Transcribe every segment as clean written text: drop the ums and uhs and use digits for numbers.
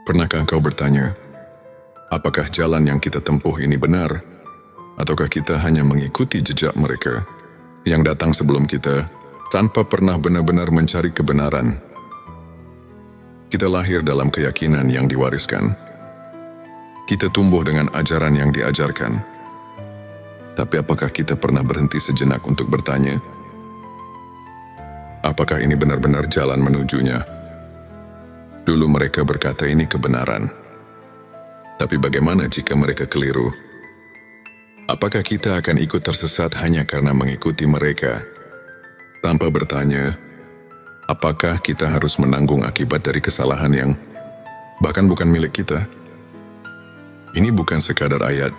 Pernahkah engkau bertanya, apakah jalan yang kita tempuh ini benar, ataukah kita hanya mengikuti jejak mereka yang datang sebelum kita tanpa pernah benar-benar mencari kebenaran? Kita lahir dalam keyakinan yang diwariskan. Kita tumbuh dengan ajaran yang diajarkan. Tapi apakah kita pernah berhenti sejenak untuk bertanya, apakah ini benar-benar jalan menujunya? Dulu mereka berkata ini kebenaran. Tapi bagaimana jika mereka keliru? Apakah kita akan ikut tersesat hanya karena mengikuti mereka? Tanpa bertanya, apakah kita harus menanggung akibat dari kesalahan yang bahkan bukan milik kita? Ini bukan sekadar ayat.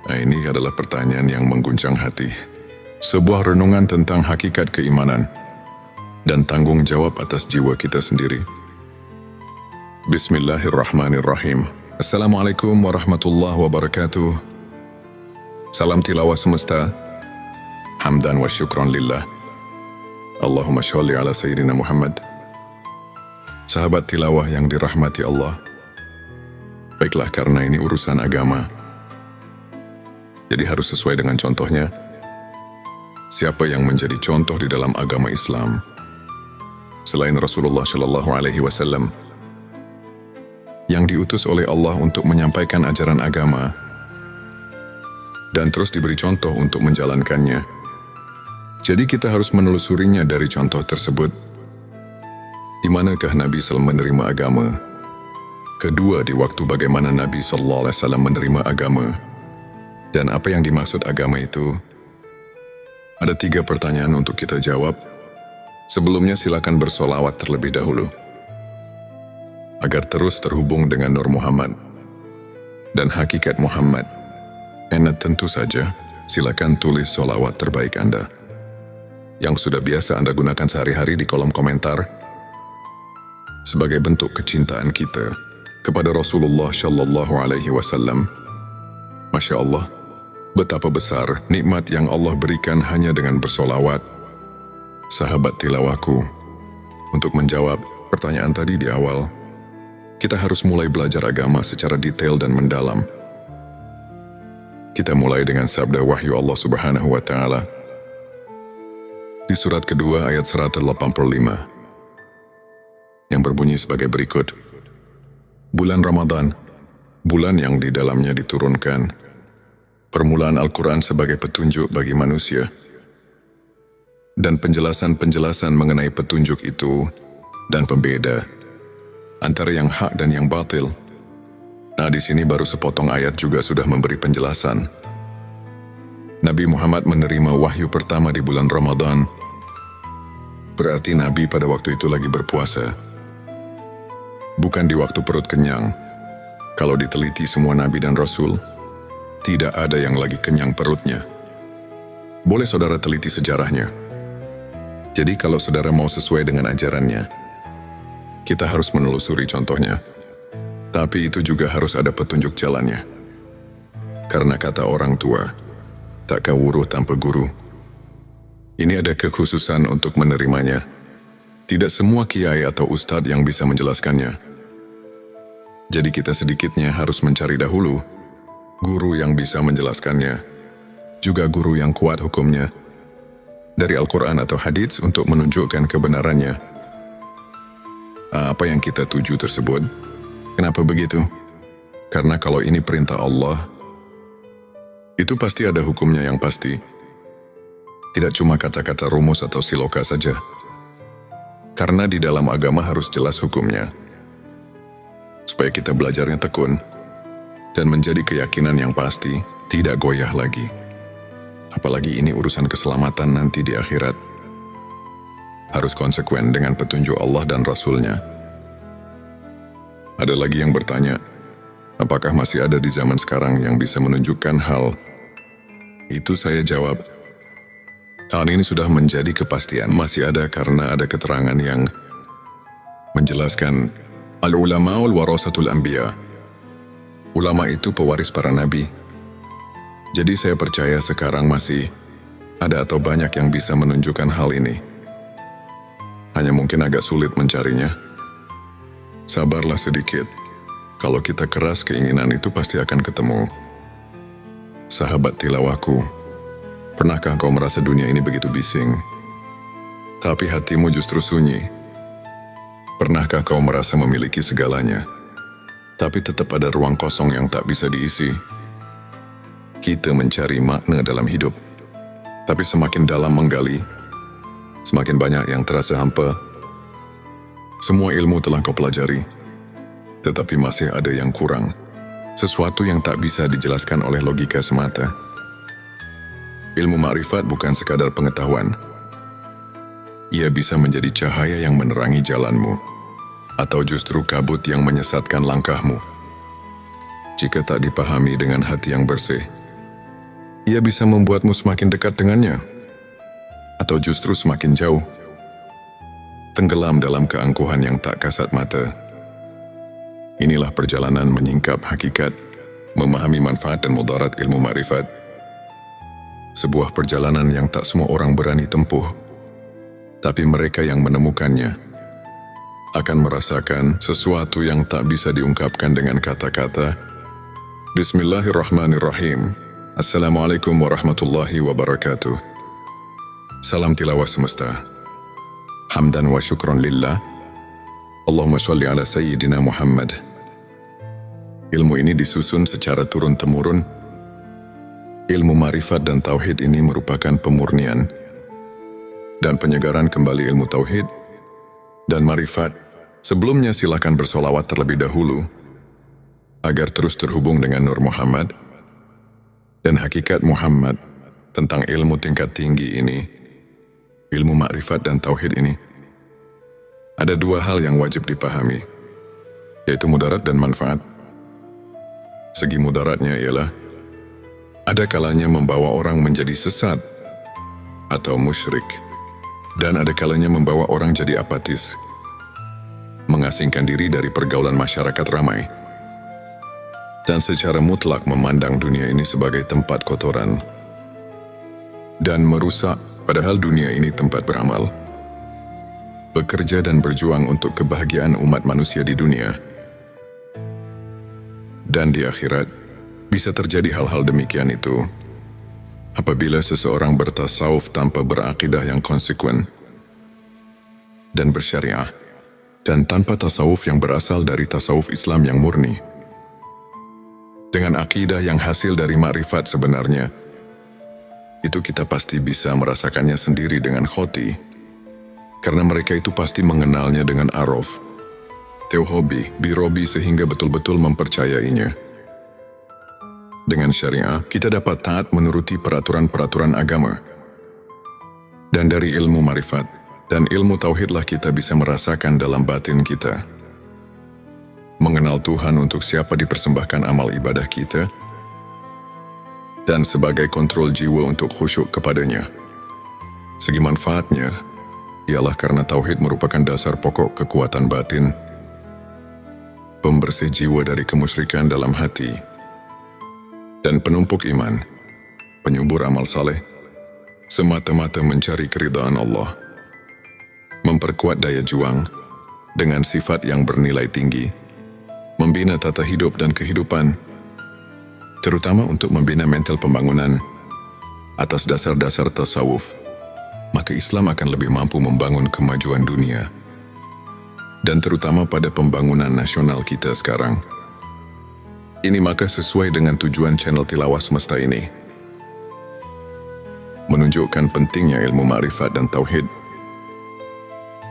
Ini adalah pertanyaan yang mengguncang hati. Sebuah renungan tentang hakikat keimanan dan tanggung jawab atas jiwa kita sendiri. Bismillahirrahmanirrahim. Assalamualaikum warahmatullahi wabarakatuh. Salam tilawah semesta. Hamdan wa syukran lillah. Allahumma sholli ala sayyidina Muhammad. Sahabat tilawah yang dirahmati Allah. Baiklah, karena ini urusan agama, jadi harus sesuai dengan contohnya. Siapa yang menjadi contoh di dalam agama Islam selain Rasulullah Shallallahu Alaihi Wasallam yang diutus oleh Allah untuk menyampaikan ajaran agama dan terus diberi contoh untuk menjalankannya? Jadi kita harus menelusurinya dari contoh tersebut. Di manakah Nabi SAW menerima agama? Kedua, di waktu bagaimana Nabi SAW menerima agama? Dan apa yang dimaksud agama itu? Ada 3 pertanyaan untuk kita jawab. Sebelumnya silakan bersolawat terlebih dahulu, agar terus terhubung dengan Nur Muhammad dan hakikat Muhammad. Tentu saja, silakan tulis solawat terbaik Anda yang sudah biasa Anda gunakan sehari-hari di kolom komentar sebagai bentuk kecintaan kita kepada Rasulullah Shallallahu Alaihi Wasallam. Masya Allah, betapa besar nikmat yang Allah berikan hanya dengan bersolawat. Sahabat tilawahku, untuk menjawab pertanyaan tadi di awal, kita harus mulai belajar agama secara detail dan mendalam. Kita mulai dengan sabda wahyu Allah Subhanahu wa Ta'ala di surat kedua ayat 185 yang berbunyi sebagai berikut. Bulan Ramadan, bulan yang di dalamnya diturunkan permulaan Al-Quran sebagai petunjuk bagi manusia, dan penjelasan-penjelasan mengenai petunjuk itu dan pembeda antara yang hak dan yang batil. Nah, di sini baru sepotong ayat juga sudah memberi penjelasan. Nabi Muhammad menerima wahyu pertama di bulan Ramadan. Berarti Nabi pada waktu itu lagi berpuasa, bukan di waktu perut kenyang. Kalau diteliti semua Nabi dan Rasul, tidak ada yang lagi kenyang perutnya. Boleh saudara teliti sejarahnya. Jadi kalau saudara mau sesuai dengan ajarannya, kita harus menelusuri contohnya. Tapi itu juga harus ada petunjuk jalannya. Karena kata orang tua, tak kawuruh tanpa guru. Ini ada kekhususan untuk menerimanya. Tidak semua kiai atau ustadz yang bisa menjelaskannya. Jadi kita sedikitnya harus mencari dahulu guru yang bisa menjelaskannya, juga guru yang kuat hukumnya dari Al-Quran atau hadits untuk menunjukkan kebenarannya. Apa yang kita tuju tersebut? Kenapa begitu? Karena kalau ini perintah Allah, itu pasti ada hukumnya yang pasti. Tidak cuma kata-kata rumus atau siloka saja. Karena di dalam agama harus jelas hukumnya. Supaya kita belajarnya tekun dan menjadi keyakinan yang pasti, tidak goyah lagi. Apalagi ini urusan keselamatan nanti di akhirat. Harus konsekuen dengan petunjuk Allah dan Rasul-Nya. Ada lagi yang bertanya, apakah masih ada di zaman sekarang yang bisa menunjukkan hal itu? Saya jawab, tahun ini sudah menjadi kepastian. Masih ada karena ada keterangan yang menjelaskan al-ulama'ul warasatul anbiya. Ulama itu pewaris para nabi. Jadi saya percaya sekarang masih ada atau banyak yang bisa menunjukkan hal ini. Hanya mungkin agak sulit mencarinya. Sabarlah sedikit. Kalau kita keras, keinginan itu pasti akan ketemu. Sahabat tilawahku, pernahkah kau merasa dunia ini begitu bising, tapi hatimu justru sunyi? Pernahkah kau merasa memiliki segalanya, tapi tetap ada ruang kosong yang tak bisa diisi? Kita mencari makna dalam hidup, tapi semakin dalam menggali, semakin banyak yang terasa hampa. Semua ilmu telah kau pelajari, tetapi masih ada yang kurang. Sesuatu yang tak bisa dijelaskan oleh logika semata. Ilmu makrifat bukan sekadar pengetahuan. Ia bisa menjadi cahaya yang menerangi jalanmu, atau justru kabut yang menyesatkan langkahmu. Jika tak dipahami dengan hati yang bersih, ia bisa membuatmu semakin dekat dengannya, atau justru semakin jauh, tenggelam dalam keangkuhan yang tak kasat mata. Inilah perjalanan menyingkap hakikat, memahami manfaat dan mudarat ilmu makrifat. Sebuah perjalanan yang tak semua orang berani tempuh, tapi mereka yang menemukannya akan merasakan sesuatu yang tak bisa diungkapkan dengan kata-kata. Bismillahirrahmanirrahim. Assalamualaikum warahmatullahi wabarakatuh. Salam tilawah semesta. Hamdan wa syukron lillah. Allahumma sholli ala Sayyidina Muhammad. Ilmu ini disusun secara turun-temurun. Ilmu marifat dan tauhid ini merupakan pemurnian dan penyegaran kembali ilmu tauhid dan marifat. Sebelumnya silakan bersolawat terlebih dahulu agar terus terhubung dengan Nur Muhammad dan hakikat Muhammad tentang ilmu tingkat tinggi ini, ilmu makrifat dan tauhid ini. Ada dua hal yang wajib dipahami, yaitu mudarat dan manfaat. Segi mudaratnya ialah, ada kalanya membawa orang menjadi sesat atau musyrik, dan ada kalanya membawa orang jadi apatis, mengasingkan diri dari pergaulan masyarakat ramai, dan secara mutlak memandang dunia ini sebagai tempat kotoran dan merusak, padahal dunia ini tempat beramal, bekerja dan berjuang untuk kebahagiaan umat manusia di dunia. Dan di akhirat, bisa terjadi hal-hal demikian itu apabila seseorang bertasawuf tanpa berakidah yang konsekuen dan bersyariah, dan tanpa tasawuf yang berasal dari tasawuf Islam yang murni. Dengan akidah yang hasil dari makrifat sebenarnya, itu kita pasti bisa merasakannya sendiri dengan khoti, karena mereka itu pasti mengenalnya dengan arof, tauhobi, birobi, sehingga betul-betul mempercayainya. Dengan syariah, kita dapat taat menuruti peraturan-peraturan agama. Dan dari ilmu marifat dan ilmu tauhidlah kita bisa merasakan dalam batin kita, mengenal Tuhan untuk siapa dipersembahkan amal ibadah kita, dan sebagai kontrol jiwa untuk khusyuk kepadanya. Segi manfaatnya ialah karena tauhid merupakan dasar pokok kekuatan batin, pembersih jiwa dari kemusyrikan dalam hati, dan penumpuk iman, penyubur amal saleh, semata-mata mencari keridhaan Allah, memperkuat daya juang dengan sifat yang bernilai tinggi, membina tata hidup dan kehidupan, terutama untuk membina mental pembangunan atas dasar-dasar tasawuf. Maka Islam akan lebih mampu membangun kemajuan dunia, dan terutama pada pembangunan nasional kita sekarang. Ini maka sesuai dengan tujuan channel Tilawah Semesta ini, menunjukkan pentingnya ilmu makrifat dan tauhid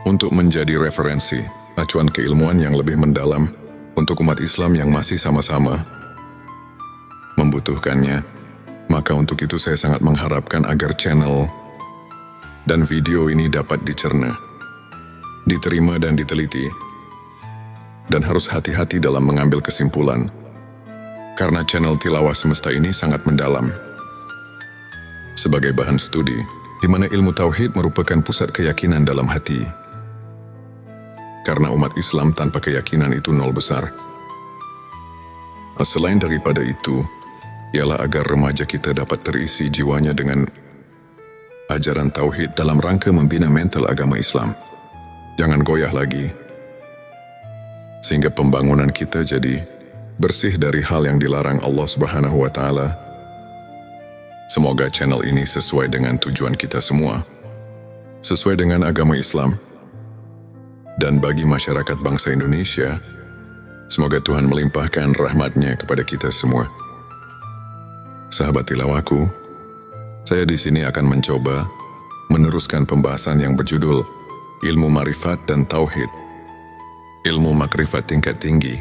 untuk menjadi referensi, acuan keilmuan yang lebih mendalam untuk umat Islam yang masih sama-sama membutuhkannya. Maka untuk itu saya sangat mengharapkan agar channel dan video ini dapat dicerna, diterima dan diteliti, dan harus hati-hati dalam mengambil kesimpulan, karena channel Tilawah Semesta ini sangat mendalam sebagai bahan studi, di mana ilmu tauhid merupakan pusat keyakinan dalam hati. Karena umat Islam tanpa keyakinan itu nol besar. Selain daripada itu, ialah agar remaja kita dapat terisi jiwanya dengan ajaran tauhid dalam rangka membina mental agama Islam. Jangan goyah lagi, sehingga pembangunan kita jadi bersih dari hal yang dilarang Allah Subhanahu wa Ta'ala. Semoga channel ini sesuai dengan tujuan kita semua, sesuai dengan agama Islam, dan bagi masyarakat bangsa Indonesia, semoga Tuhan melimpahkan rahmat-Nya kepada kita semua. Sahabat tilawaku, saya di sini akan mencoba meneruskan pembahasan yang berjudul Ilmu Ma'rifat dan Tauhid, ilmu makrifat tingkat tinggi.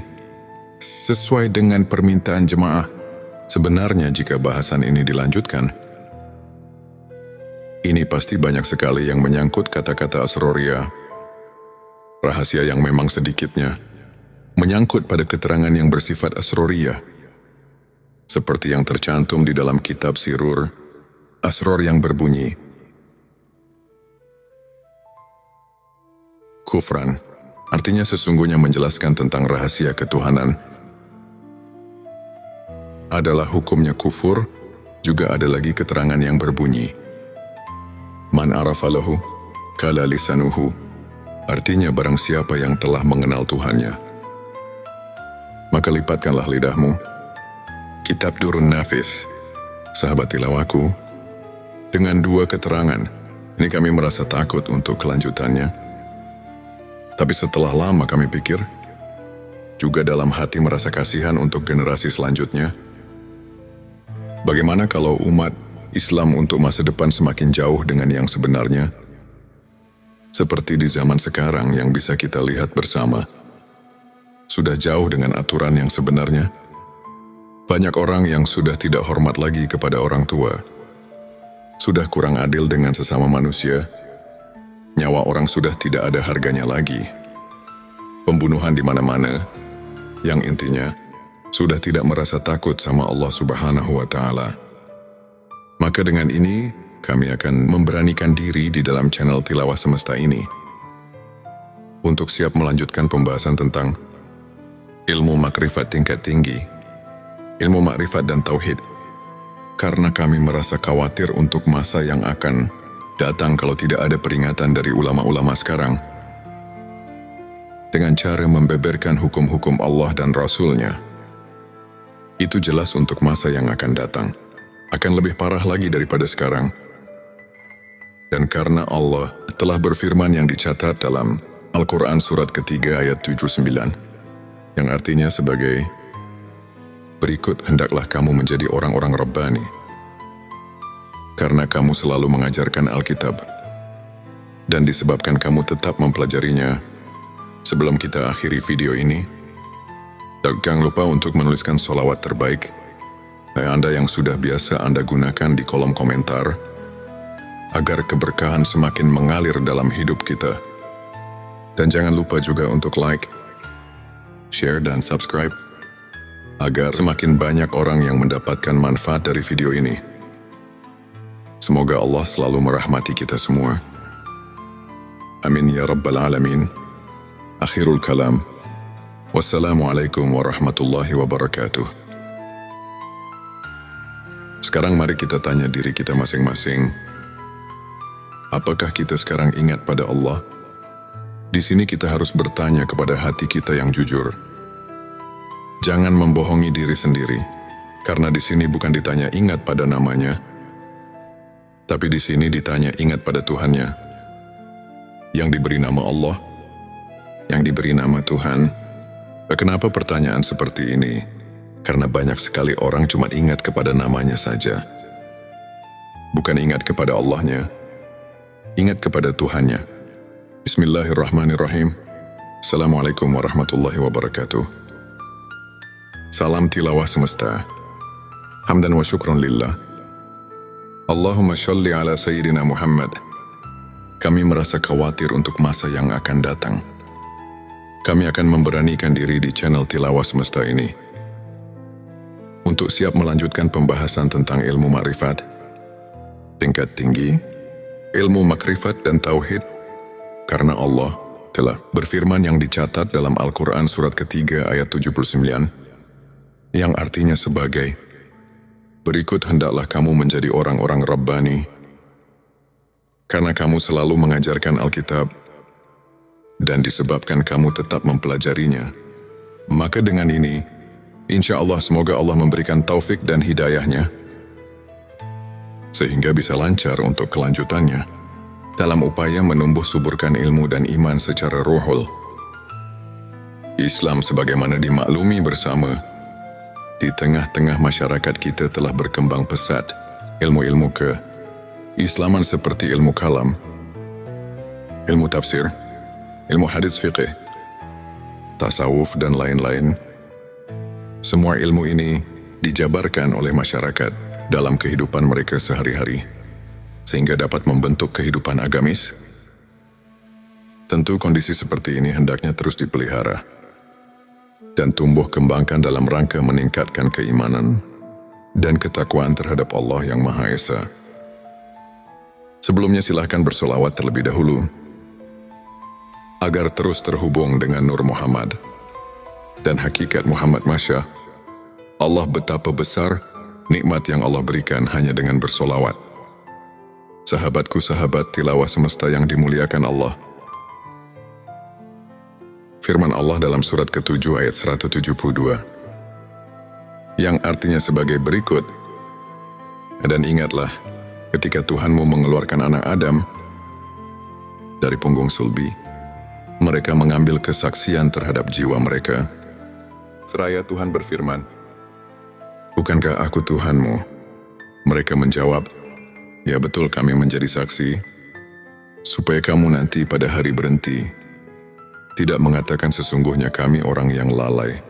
Sesuai dengan permintaan jemaah, sebenarnya jika bahasan ini dilanjutkan, ini pasti banyak sekali yang menyangkut kata-kata asroriyah, rahasia yang memang sedikitnya menyangkut pada keterangan yang bersifat asroriyah, seperti yang tercantum di dalam kitab Sirur Asror yang berbunyi, Kufran, artinya sesungguhnya menjelaskan tentang rahasia ketuhanan, adalah hukumnya kufur. Juga ada lagi keterangan yang berbunyi, Man arafalahu kala lisanuhu, artinya barang siapa yang telah mengenal Tuhannya, maka lipatkanlah lidahmu. Kitab Durun Nafis. Sahabat tilawaku, dengan dua keterangan ini kami merasa takut untuk kelanjutannya. Tapi setelah lama kami pikir, juga dalam hati merasa kasihan untuk generasi selanjutnya. Bagaimana kalau umat Islam untuk masa depan semakin jauh dengan yang sebenarnya? Seperti di zaman sekarang yang bisa kita lihat bersama, sudah jauh dengan aturan yang sebenarnya. Banyak orang yang sudah tidak hormat lagi kepada orang tua, sudah kurang adil dengan sesama manusia. Nyawa orang sudah tidak ada harganya lagi. Pembunuhan di mana-mana, yang intinya sudah tidak merasa takut sama Allah Subhanahu wa Ta'ala. Maka dengan ini, kami akan memberanikan diri di dalam channel Tilawah Semesta ini untuk siap melanjutkan pembahasan tentang ilmu makrifat tingkat tinggi, ilmu makrifat dan tauhid, karena kami merasa khawatir untuk masa yang akan datang kalau tidak ada peringatan dari ulama-ulama sekarang dengan cara membeberkan hukum-hukum Allah dan Rasul-Nya. Itu jelas untuk masa yang akan datang akan lebih parah lagi daripada sekarang. Dan karena Allah telah berfirman yang dicatat dalam Al-Quran surat ketiga ayat 79, yang artinya sebagai berikut, hendaklah kamu menjadi orang-orang Rabbani, karena kamu selalu mengajarkan Alkitab, dan disebabkan kamu tetap mempelajarinya. Sebelum kita akhiri video ini, jangan lupa untuk menuliskan sholawat terbaik Anda yang sudah biasa Anda gunakan di kolom komentar, agar keberkahan semakin mengalir dalam hidup kita. Dan jangan lupa juga untuk like, share, dan subscribe, agar semakin banyak orang yang mendapatkan manfaat dari video ini. Semoga Allah selalu merahmati kita semua. Amin ya Rabbal Alamin. Akhirul kalam. Wassalamualaikum warahmatullahi wabarakatuh. Sekarang mari kita tanya diri kita masing-masing. Apakah kita sekarang ingat pada Allah? Di sini kita harus bertanya kepada hati kita yang jujur. Jangan membohongi diri sendiri, karena di sini bukan ditanya ingat pada namanya, tapi di sini ditanya ingat pada Tuhannya, yang diberi nama Allah, yang diberi nama Tuhan. Kenapa pertanyaan seperti ini? Karena banyak sekali orang cuma ingat kepada namanya saja, bukan ingat kepada Allahnya, ingat kepada Tuhannya. Bismillahirrahmanirrahim. Assalamualaikum warahmatullahi wabarakatuh. Salam tilawah semesta. Hamdan wa syukron lillah. Allahumma sholli ala Sayyidina Muhammad. Kami merasa khawatir untuk masa yang akan datang. Kami akan memberanikan diri di channel Tilawah Semesta ini untuk siap melanjutkan pembahasan tentang ilmu makrifat tingkat tinggi, ilmu makrifat dan tauhid, karena Allah telah berfirman yang dicatat dalam Al-Quran surat ketiga ayat 79, yang artinya sebagai berikut, hendaklah kamu menjadi orang-orang Rabbani, karena kamu selalu mengajarkan Alkitab, dan disebabkan kamu tetap mempelajarinya. Maka dengan ini, Insya Allah semoga Allah memberikan taufik dan hidayahnya, sehingga bisa lancar untuk kelanjutannya dalam upaya menumbuh suburkan ilmu dan iman secara ruhul. Islam sebagaimana dimaklumi bersama, di tengah-tengah masyarakat kita telah berkembang pesat ilmu-ilmu keislaman seperti ilmu kalam, ilmu tafsir, ilmu hadis fiqih, tasawuf, dan lain-lain. Semua ilmu ini dijabarkan oleh masyarakat dalam kehidupan mereka sehari-hari, sehingga dapat membentuk kehidupan agamis. Tentu kondisi seperti ini hendaknya terus dipelihara dan tumbuh kembangkan dalam rangka meningkatkan keimanan dan ketakwaan terhadap Allah yang Maha Esa. Sebelumnya silahkan bersolawat terlebih dahulu, agar terus terhubung dengan Nur Muhammad dan hakikat Muhammad. Masya Allah, betapa besar nikmat yang Allah berikan hanya dengan bersolawat. Sahabatku, sahabat tilawah semesta yang dimuliakan Allah, firman Allah dalam surat ke-7 ayat 172, yang artinya sebagai berikut, dan ingatlah ketika Tuhanmu mengeluarkan anak Adam dari punggung sulbi, mereka mengambil kesaksian terhadap jiwa mereka. Seraya Tuhan berfirman, "Bukankah aku Tuhanmu?" Mereka menjawab, "Ya betul, kami menjadi saksi, supaya kamu nanti pada hari berhenti tidak mengatakan sesungguhnya kami orang yang lalai,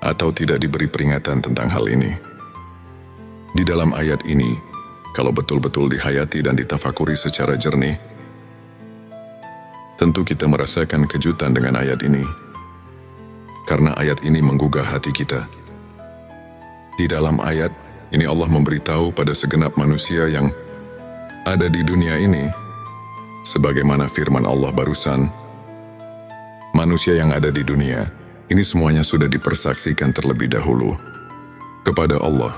atau tidak diberi peringatan tentang hal ini." Di dalam ayat ini, kalau betul-betul dihayati dan ditafakuri secara jernih, tentu kita merasakan kejutan dengan ayat ini, karena ayat ini menggugah hati kita. Di dalam ayat ini Allah memberitahu pada segenap manusia yang ada di dunia ini, sebagaimana firman Allah barusan, manusia yang ada di dunia ini semuanya sudah dipersaksikan terlebih dahulu kepada Allah.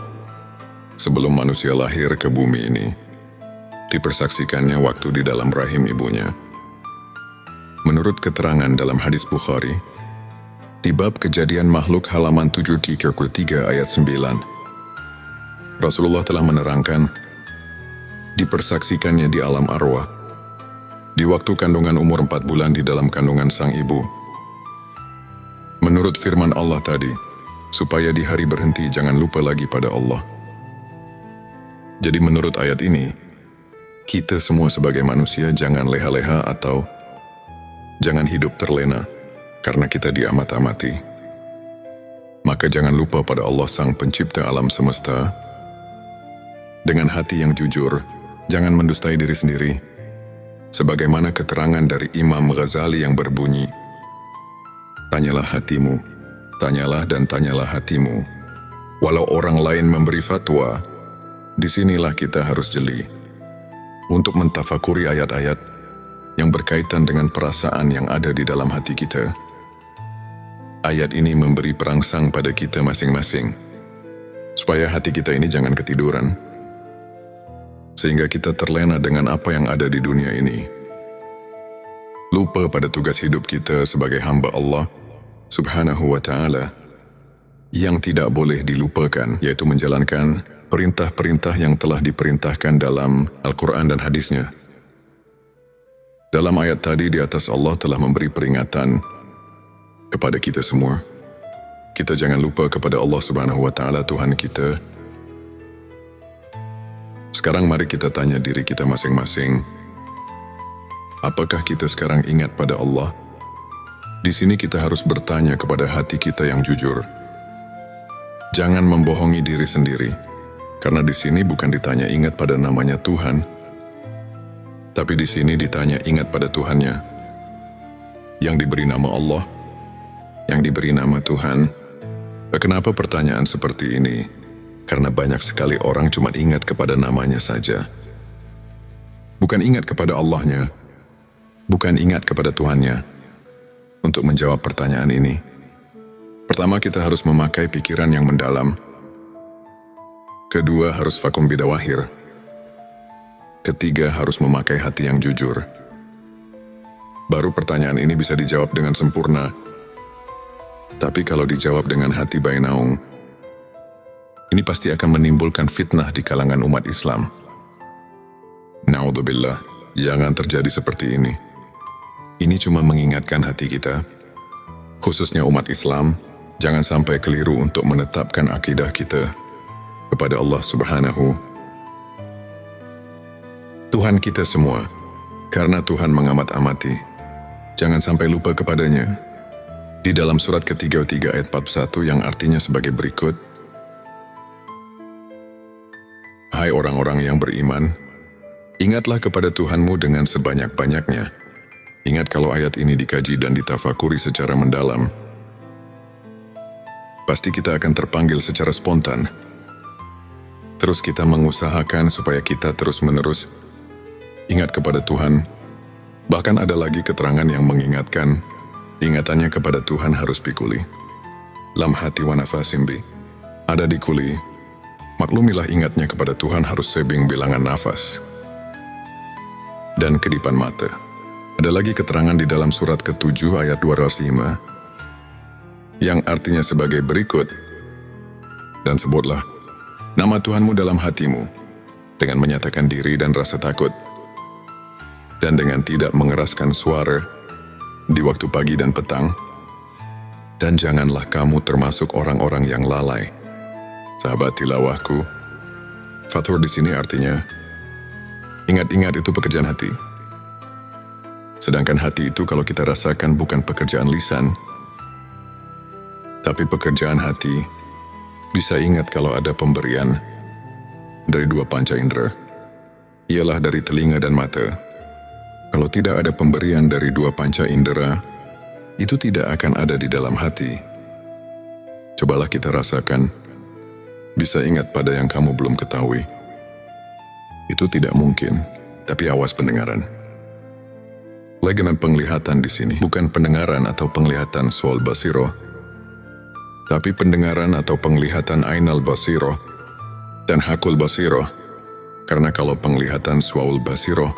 Sebelum manusia lahir ke bumi ini, dipersaksikannya waktu di dalam rahim ibunya. Menurut keterangan dalam hadis Bukhari, di bab kejadian makhluk halaman 733 ayat 9, Rasulullah telah menerangkan, dipersaksikannya di alam arwah, di waktu kandungan umur 4 bulan di dalam kandungan sang ibu. Menurut firman Allah tadi, supaya di hari berhenti jangan lupa lagi pada Allah. Jadi menurut ayat ini, kita semua sebagai manusia jangan leha-leha atau jangan hidup terlena karena kita diamat-amati. Maka jangan lupa pada Allah Sang Pencipta alam semesta. Dengan hati yang jujur, jangan mendustai diri sendiri. Sebagaimana keterangan dari Imam Ghazali yang berbunyi, tanyalah hatimu, tanyalah dan tanyalah hatimu. Walau orang lain memberi fatwa, disinilah kita harus jeli untuk mentafakuri ayat-ayat yang berkaitan dengan perasaan yang ada di dalam hati kita. Ayat ini memberi perangsang pada kita masing-masing, supaya hati kita ini jangan ketiduran, sehingga kita terlena dengan apa yang ada di dunia ini. Lupa pada tugas hidup kita sebagai hamba Allah Subhanahu wa Ta'ala, yang tidak boleh dilupakan, yaitu menjalankan perintah-perintah yang telah diperintahkan dalam Al-Quran dan hadisnya. Dalam ayat tadi di atas Allah telah memberi peringatan kepada kita semua. Kita jangan lupa kepada Allah Subhanahu wa Ta'ala, Tuhan kita. Sekarang mari kita tanya diri kita masing-masing, apakah kita sekarang ingat pada Allah? Di sini kita harus bertanya kepada hati kita yang jujur. Jangan membohongi diri sendiri, karena di sini bukan ditanya ingat pada namanya Tuhan, tapi di sini ditanya ingat pada Tuhannya, yang diberi nama Allah, yang diberi nama Tuhan. Kenapa pertanyaan seperti ini? Karena banyak sekali orang cuma ingat kepada namanya saja. Bukan ingat kepada Allahnya, bukan ingat kepada Tuhannya. Untuk menjawab pertanyaan ini, pertama kita harus memakai pikiran yang mendalam. Kedua harus vakum bidawahir. Ketiga harus memakai hati yang jujur. Baru pertanyaan ini bisa dijawab dengan sempurna. Tapi kalau dijawab dengan hati bainaung, ini pasti akan menimbulkan fitnah di kalangan umat Islam. Naudzubillah, jangan terjadi seperti ini. Ini cuma mengingatkan hati kita, khususnya umat Islam, jangan sampai keliru untuk menetapkan akidah kita kepada Allah Subhanahu Tuhan kita semua, karena Tuhan mengamat-amati. Jangan sampai lupa kepadanya. Di dalam surat ke-33 ayat 41 yang artinya sebagai berikut, Hai orang-orang yang beriman, ingatlah kepada Tuhanmu dengan sebanyak-banyaknya. Ingat kalau ayat ini dikaji dan ditafakuri secara mendalam, pasti kita akan terpanggil secara spontan. Terus kita mengusahakan supaya kita terus-menerus ingat kepada Tuhan. Bahkan ada lagi keterangan yang mengingatkan, ingatannya kepada Tuhan harus bikuli. Lam hati wa nafasim bi. Ada di kuli, maklumilah ingatnya kepada Tuhan harus sebing bilangan nafas. Dan kedipan mata. Ada lagi keterangan di dalam surat ke-7 ayat 205, yang artinya sebagai berikut, dan sebutlah nama Tuhanmu dalam hatimu, dengan menyatakan diri dan rasa takut, dan dengan tidak mengeraskan suara di waktu pagi dan petang, dan janganlah kamu termasuk orang-orang yang lalai. Sahabat tilawahku, fathur di sini artinya ingat-ingat itu pekerjaan hati. Sedangkan hati itu kalau kita rasakan bukan pekerjaan lisan, tapi pekerjaan hati bisa ingat kalau ada pemberian dari dua panca indera, ialah dari telinga dan mata. Kalau tidak ada pemberian dari dua panca indera, itu tidak akan ada di dalam hati. Cobalah kita rasakan, bisa ingat pada yang kamu belum ketahui. Itu tidak mungkin, tapi awas pendengaran. Legenan penglihatan di sini, bukan pendengaran atau penglihatan sual basiro, tapi pendengaran atau penglihatan ainal basiro dan hakul basiro. Karena kalau penglihatan sual basiro,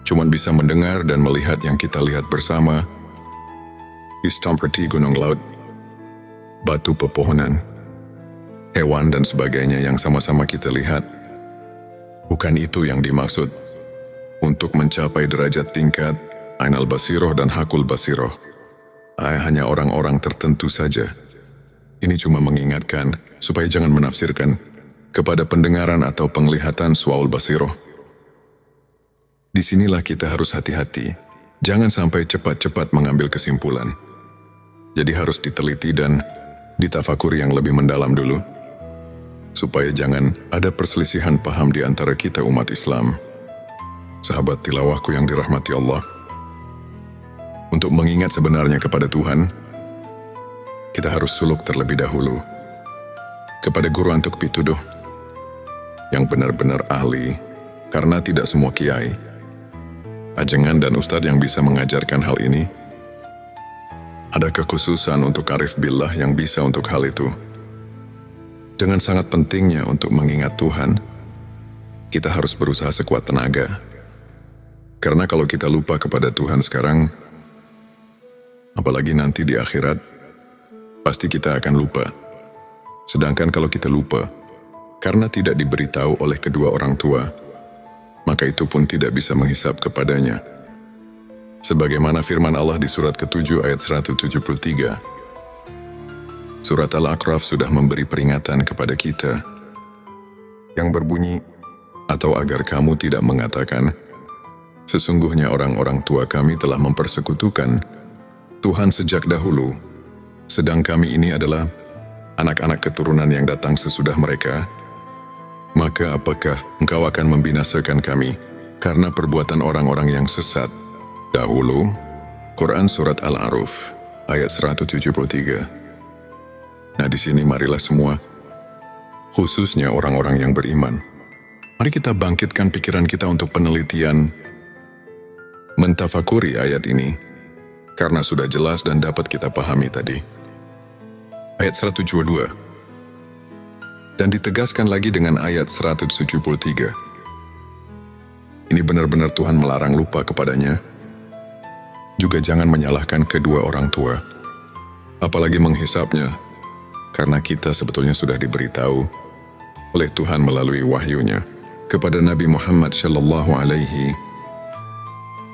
cuman bisa mendengar dan melihat yang kita lihat bersama, seperti gunung laut, batu pepohonan, hewan dan sebagainya yang sama-sama kita lihat. Bukan itu yang dimaksud. Untuk mencapai derajat tingkat ainal basiroh dan hakul basiroh, hanya orang-orang tertentu saja. Ini cuma mengingatkan supaya jangan menafsirkan kepada pendengaran atau penglihatan suaul basiroh. Disinilah kita harus hati-hati, jangan sampai cepat-cepat mengambil kesimpulan. Jadi harus diteliti dan ditafakuri yang lebih mendalam dulu, supaya jangan ada perselisihan paham di antara kita umat Islam. Sahabat tilawahku yang dirahmati Allah, untuk mengingat sebenarnya kepada Tuhan, kita harus suluk terlebih dahulu kepada guru antuk pituduh yang benar-benar ahli, karena tidak semua kiai, ajengan dan ustadz yang bisa mengajarkan hal ini. Ada kekhususan untuk arif billah yang bisa untuk hal itu. Dengan sangat pentingnya untuk mengingat Tuhan, kita harus berusaha sekuat tenaga. Karena kalau kita lupa kepada Tuhan sekarang, apalagi nanti di akhirat, pasti kita akan lupa. Sedangkan kalau kita lupa, karena tidak diberitahu oleh kedua orang tua, maka itu pun tidak bisa menghisap kepadanya. Sebagaimana firman Allah di surat ke-7 ayat 173. Surat Al-A'raf sudah memberi peringatan kepada kita yang berbunyi, atau agar kamu tidak mengatakan, sesungguhnya orang-orang tua kami telah mempersekutukan Tuhan sejak dahulu, sedang kami ini adalah anak-anak keturunan yang datang sesudah mereka. Maka apakah engkau akan membinasakan kami karena perbuatan orang-orang yang sesat dahulu? Quran Surat Al-A'raf ayat 173. Nah di sini marilah semua, khususnya orang-orang yang beriman, mari kita bangkitkan pikiran kita untuk penelitian, mentafakuri ayat ini, karena sudah jelas dan dapat kita pahami tadi. Ayat 172. Dan ditegaskan lagi dengan ayat 173. Ini benar-benar Tuhan melarang lupa kepadanya. Juga jangan menyalahkan kedua orang tua. apalagi menghisapnya, karena kita sebetulnya sudah diberitahu oleh Tuhan melalui wahyunya kepada Nabi Muhammad Shallallahu Alaihi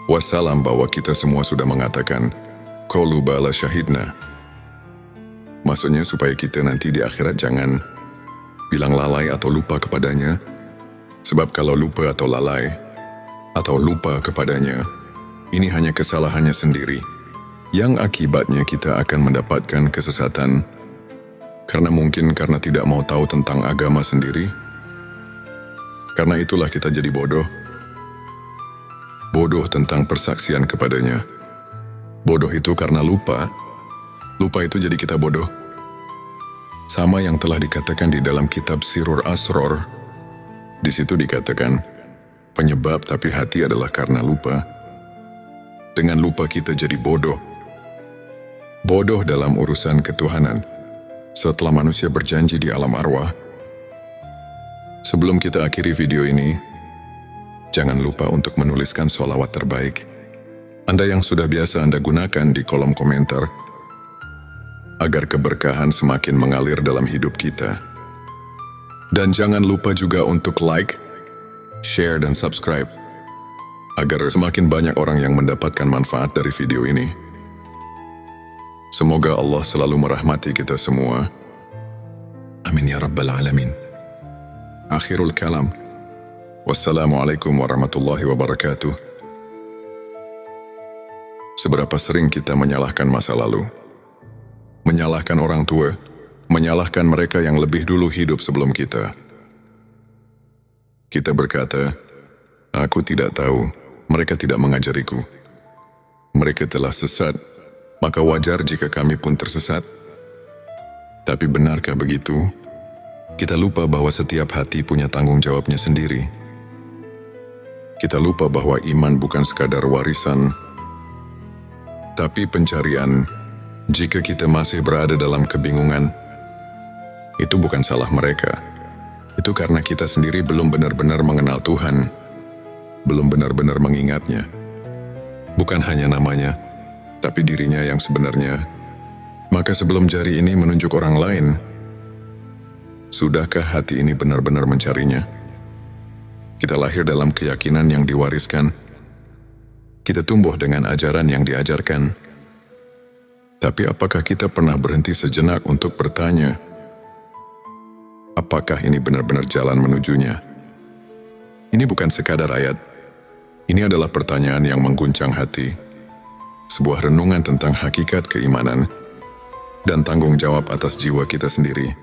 Wasallam bahwa kita semua sudah mengatakan qalu bala syahidna. Maksudnya supaya kita nanti di akhirat jangan bilang lalai atau lupa kepadanya, sebab kalau lupa atau lalai atau lupa kepadanya, ini hanya kesalahannya sendiri, yang akibatnya kita akan mendapatkan kesesatan, karena tidak mau tahu tentang agama sendiri. Karena itulah kita jadi bodoh. Bodoh tentang persaksian kepadanya. Bodoh itu karena lupa. Lupa itu jadi kita bodoh. Sama yang telah dikatakan di dalam kitab Sirur Asror. Di situ dikatakan, penyebab tapi hati adalah karena lupa. Dengan lupa kita jadi bodoh. Bodoh dalam urusan ketuhanan. Setelah manusia berjanji di alam arwah. Sebelum kita akhiri video ini, jangan lupa untuk menuliskan sholawat terbaik Anda yang sudah biasa Anda gunakan di kolom komentar, agar keberkahan semakin mengalir dalam hidup kita. Dan jangan lupa juga untuk like, share, dan subscribe, agar semakin banyak orang yang mendapatkan manfaat dari video ini. Semoga Allah selalu merahmati kita semua. Amin ya Rabbal Alamin. Akhirul kalam. Wassalamualaikum warahmatullahi wabarakatuh. Seberapa sering kita menyalahkan masa lalu? Menyalahkan orang tua, menyalahkan mereka yang lebih dulu hidup sebelum kita. Kita berkata, aku tidak tahu, mereka tidak mengajariku. Mereka telah sesat, maka wajar jika kami pun tersesat. Tapi benarkah begitu? Kita lupa bahwa setiap hati punya tanggung jawabnya sendiri. Kita lupa bahwa iman bukan sekadar warisan, tapi pencarian. Jika kita masih berada dalam kebingungan, itu bukan salah mereka. Itu karena kita sendiri belum benar-benar mengenal Tuhan, belum benar-benar mengingatnya. Bukan hanya namanya, tapi dirinya yang sebenarnya. Maka sebelum jari ini menunjuk orang lain, sudahkah hati ini benar-benar mencarinya? Kita lahir dalam keyakinan yang diwariskan. Kita tumbuh dengan ajaran yang diajarkan. Tapi apakah kita pernah berhenti sejenak untuk bertanya, apakah ini benar-benar jalan menujunya? Ini bukan sekadar ayat. Ini adalah pertanyaan yang mengguncang hati. Sebuah renungan tentang hakikat keimanan dan tanggung jawab atas jiwa kita sendiri.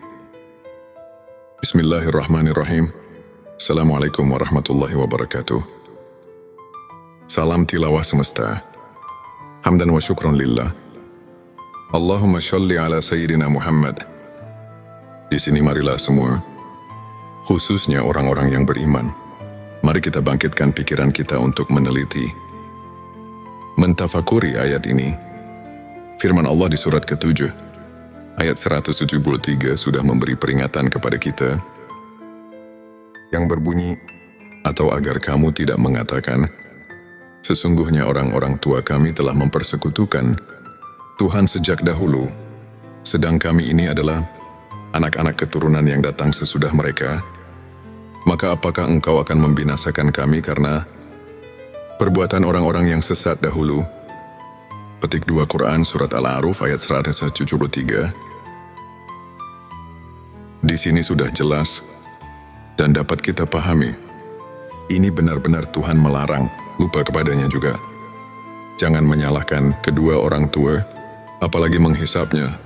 Bismillahirrahmanirrahim. Assalamualaikum warahmatullahi wabarakatuh. Salam tilawah semesta. Hamdan wa syukron lillah. Allahumma sholli ala Sayyidina Muhammad. Di sini marilah semua, khususnya orang-orang yang beriman, mari kita bangkitkan pikiran kita untuk meneliti, mentafakuri ayat ini. Firman Allah di surat ke-7, ayat 173 sudah memberi peringatan kepada kita, yang berbunyi, atau agar kamu tidak mengatakan, sesungguhnya orang-orang tua kami telah mempersekutukan Tuhan sejak dahulu, sedang kami ini adalah anak-anak keturunan yang datang sesudah mereka. Maka apakah engkau akan membinasakan kami karena perbuatan orang-orang yang sesat dahulu? Petik 2 Quran Surat Al-A'raf ayat 173. Di sini sudah jelas dan dapat kita pahami. Ini benar-benar Tuhan melarang, lupa kepadanya juga. Jangan menyalahkan kedua orang tua, apalagi menghisapnya,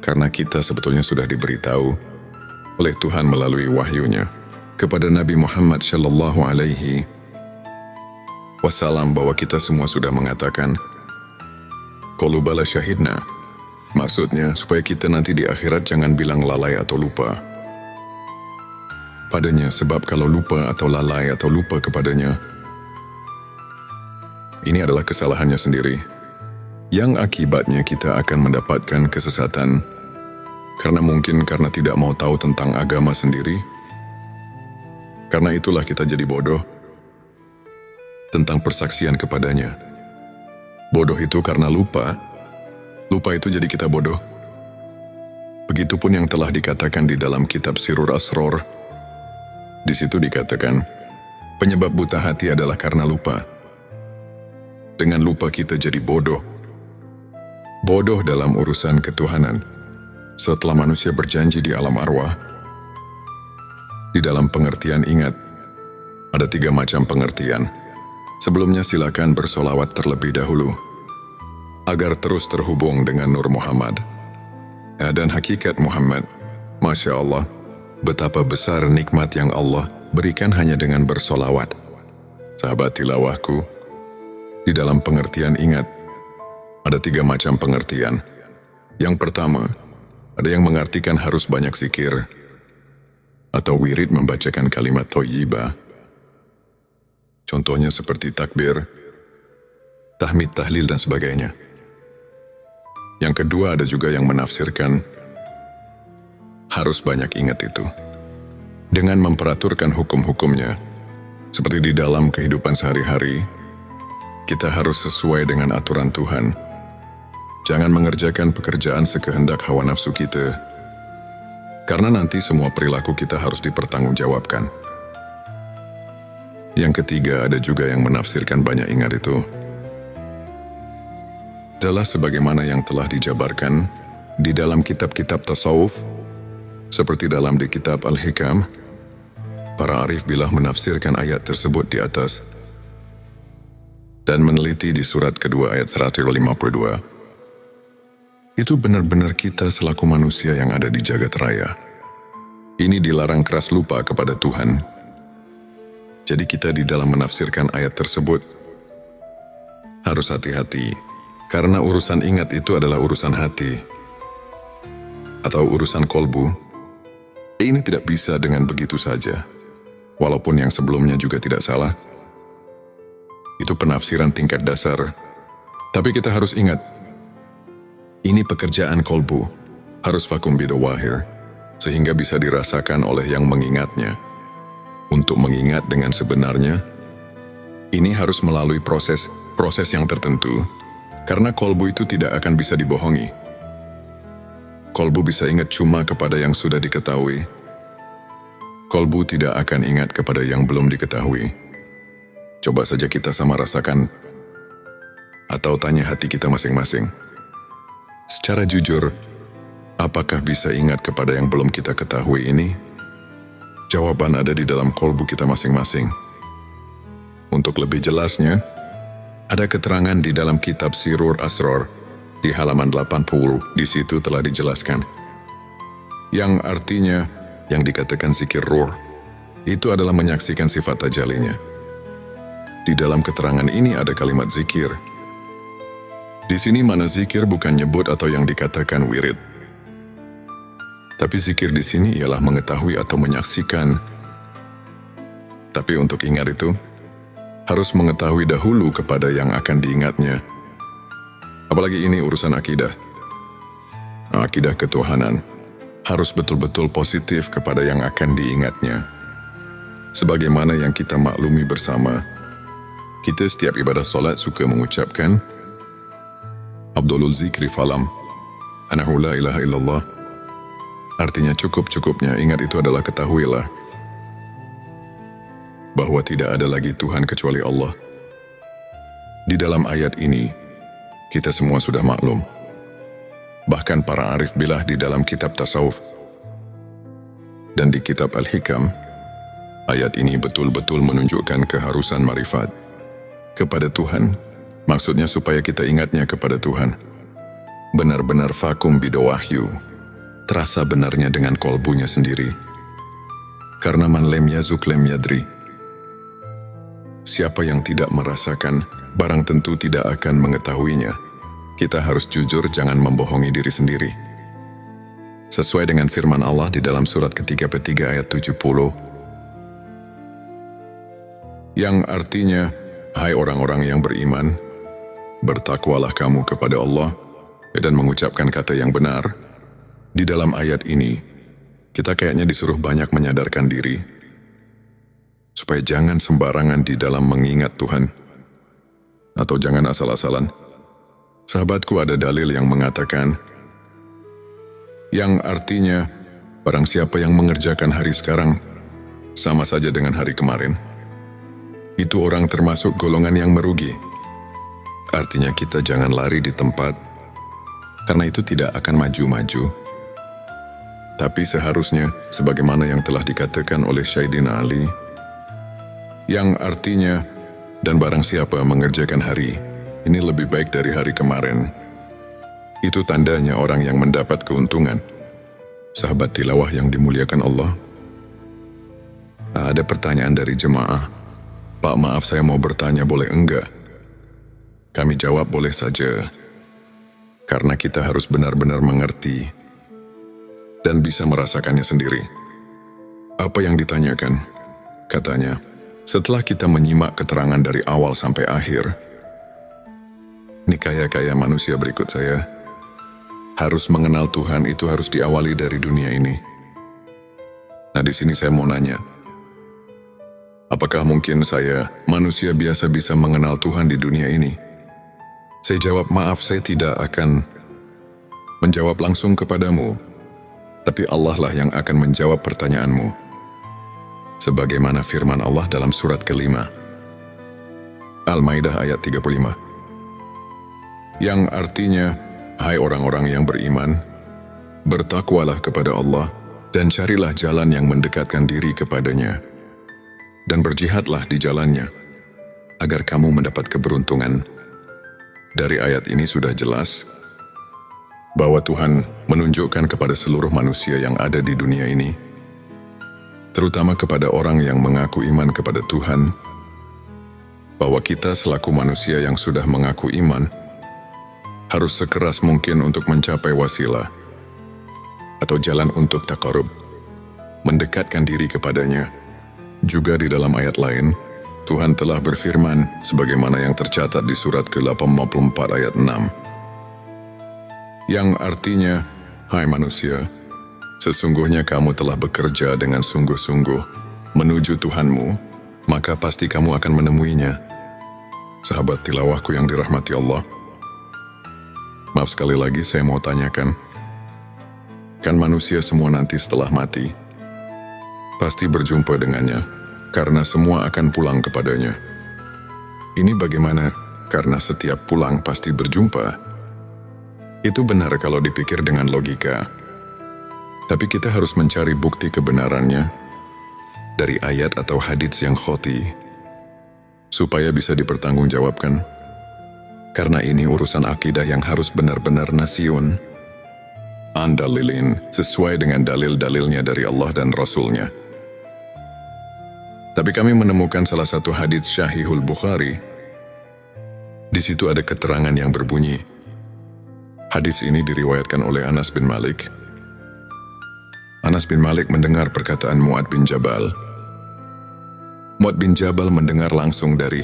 karena kita sebetulnya sudah diberitahu oleh Tuhan melalui wahyunya kepada Nabi Muhammad Shallallahu Alaihi Wasallam bahwa kita semua sudah mengatakan qalu bala syahidna. Maksudnya supaya kita nanti di akhirat jangan bilang lalai atau lupa padanya, sebab kalau lupa atau lalai atau lupa kepadanya, ini adalah kesalahannya sendiri, yang akibatnya kita akan mendapatkan kesesatan, karena tidak mau tahu tentang agama sendiri. Karena itulah kita jadi bodoh tentang persaksian kepadanya. Bodoh itu karena lupa. lupa itu jadi kita bodoh. Begitupun yang telah dikatakan di dalam kitab Sirur Asror. Di situ dikatakan, penyebab buta hati adalah karena lupa. Dengan lupa kita jadi bodoh. Bodoh dalam urusan ketuhanan. Setelah manusia berjanji di alam arwah, di dalam pengertian ingat, ada 3 macam pengertian. Sebelumnya silakan bersolawat terlebih dahulu, agar terus terhubung dengan Nur Muhammad. Dan hakikat Muhammad, Masya Allah, betapa besar nikmat yang Allah berikan hanya dengan bersolawat. Sahabat tilawahku, di dalam pengertian ingat, ada 3 macam pengertian. Yang pertama, ada yang mengartikan harus banyak zikir, atau wirid membacakan kalimat thayyibah. Contohnya seperti takbir, tahmid, tahlil, dan sebagainya. Yang kedua, ada juga yang menafsirkan harus banyak ingat itu, dengan memperaturkan hukum-hukumnya. Seperti di dalam kehidupan sehari-hari, kita harus sesuai dengan aturan Tuhan. Jangan mengerjakan pekerjaan sekehendak hawa nafsu kita, karena nanti semua perilaku kita harus dipertanggungjawabkan. Yang ketiga, ada juga yang menafsirkan banyak ingat itu adalah sebagaimana yang telah dijabarkan di dalam kitab-kitab tasawuf, seperti dalam di kitab Al-Hikam. Para arif billah menafsirkan ayat tersebut di atas dan meneliti di surat kedua ayat 152. Itu benar-benar kita selaku manusia yang ada di jagat raya. Ini dilarang keras lupa kepada Tuhan. Jadi kita di dalam menafsirkan ayat tersebut harus hati-hati, karena urusan ingat itu adalah urusan hati atau urusan kolbu. Ini tidak bisa dengan begitu saja, walaupun yang sebelumnya juga tidak salah. Itu penafsiran tingkat dasar. Tapi kita harus ingat, ini pekerjaan kolbu, harus vakum bidawahir, sehingga bisa dirasakan oleh yang mengingatnya. Untuk mengingat dengan sebenarnya, ini harus melalui proses yang tertentu, karena kolbu itu tidak akan bisa dibohongi. Kolbu bisa ingat cuma kepada yang sudah diketahui. Kolbu tidak akan ingat kepada yang belum diketahui. Coba saja kita sama rasakan, atau tanya hati kita masing-masing. Secara jujur, apakah bisa ingat kepada yang belum kita ketahui ini? Jawaban ada di dalam kolbu kita masing-masing. Untuk lebih jelasnya, ada keterangan di dalam kitab Sirur Asror di halaman 80. Di situ telah dijelaskan. Yang artinya, yang dikatakan zikir ruh, itu adalah menyaksikan sifat tajalinya. Di dalam keterangan ini ada kalimat zikir. Di sini mana zikir bukan nyebut atau yang dikatakan wirid. Tapi zikir di sini ialah mengetahui atau menyaksikan. Tapi untuk ingat itu, harus mengetahui dahulu kepada yang akan diingatnya. Apalagi ini urusan akidah. Akidah ketuhanan harus betul-betul positif kepada yang akan diingatnya. Sebagaimana yang kita maklumi bersama, kita setiap ibadah solat suka mengucapkan Abdulul zikri falam, anahu la ilaha illallah. Artinya cukup-cukupnya ingat itu adalah ketahuilah bahwa tidak ada lagi Tuhan kecuali Allah. Di dalam ayat ini, kita semua sudah maklum. Bahkan para arif billah di dalam kitab tasawuf dan di kitab Al-Hikam, ayat ini betul-betul menunjukkan keharusan marifat kepada Tuhan. Maksudnya supaya kita ingatnya kepada Tuhan. Benar-benar vakum bidawahyu, terasa benarnya dengan kolbunya sendiri. Karena man lem yazuk lem yadri. Siapa yang tidak merasakan, barang tentu tidak akan mengetahuinya. Kita harus jujur, jangan membohongi diri sendiri. Sesuai dengan firman Allah di dalam surat ketiga ayat 70. Yang artinya, hai orang-orang yang beriman, bertakwalah kamu kepada Allah dan mengucapkan kata yang benar. Di dalam ayat ini, kita kayaknya disuruh banyak menyadarkan diri, supaya jangan sembarangan di dalam mengingat Tuhan, atau jangan asal-asalan. Sahabatku, ada dalil yang mengatakan, yang artinya, barang siapa yang mengerjakan hari sekarang, sama saja dengan hari kemarin, itu orang termasuk golongan yang merugi. Artinya kita jangan lari di tempat, karena itu tidak akan maju-maju. Tapi seharusnya, sebagaimana yang telah dikatakan oleh Sayyidina Ali, yang artinya, dan barang siapa mengerjakan hari, ini lebih baik dari hari kemarin. Itu tandanya orang yang mendapat keuntungan. Sahabat tilawah yang dimuliakan Allah. Ada pertanyaan dari jemaah. Pak, maaf saya mau bertanya, boleh enggak? Kami jawab boleh saja. Karena kita harus benar-benar mengerti dan bisa merasakannya sendiri. Apa yang ditanyakan? Katanya, setelah kita menyimak keterangan dari awal sampai akhir, ini kaya-kaya manusia berikut saya, harus mengenal Tuhan itu harus diawali dari dunia ini. Nah, di sini saya mau nanya, apakah mungkin saya, manusia biasa, bisa mengenal Tuhan di dunia ini? Saya jawab, maaf, saya tidak akan menjawab langsung kepadamu, tapi Allah lah yang akan menjawab pertanyaanmu. Sebagaimana firman Allah dalam surat kelima, Al-Maidah ayat 35. Yang artinya, hai orang-orang yang beriman, bertakwalah kepada Allah dan carilah jalan yang mendekatkan diri kepadanya, dan berjihadlah di jalannya, agar kamu mendapat keberuntungan. Dari ayat ini sudah jelas bahwa Tuhan menunjukkan kepada seluruh manusia yang ada di dunia ini, terutama kepada orang yang mengaku iman kepada Tuhan, bahwa kita selaku manusia yang sudah mengaku iman, harus sekeras mungkin untuk mencapai wasilah, atau jalan untuk taqarrub, mendekatkan diri kepadanya. Juga di dalam ayat lain, Tuhan telah berfirman, sebagaimana yang tercatat di surat ke-84 ayat 6. Yang artinya, hai manusia, sesungguhnya kamu telah bekerja dengan sungguh-sungguh menuju Tuhanmu, maka pasti kamu akan menemuinya. Sahabat tilawahku yang dirahmati Allah, maaf sekali lagi saya mau tanyakan, kan manusia semua nanti setelah mati pasti berjumpa dengannya, karena semua akan pulang kepadanya. Ini bagaimana? Karena setiap pulang pasti berjumpa. Itu benar kalau dipikir dengan logika. Tapi kita harus mencari bukti kebenarannya dari ayat atau hadits yang khoti, supaya bisa dipertanggungjawabkan. Karena ini urusan akidah yang harus benar-benar nasyun, andalilin, sesuai dengan dalil-dalilnya dari Allah dan Rasulnya. Tapi kami menemukan salah satu hadits Syahihul Bukhari. Di situ ada keterangan yang berbunyi, hadits ini diriwayatkan oleh Anas bin Malik. Anas bin Malik mendengar perkataan Mu'ad bin Jabal. Mu'ad bin Jabal mendengar langsung dari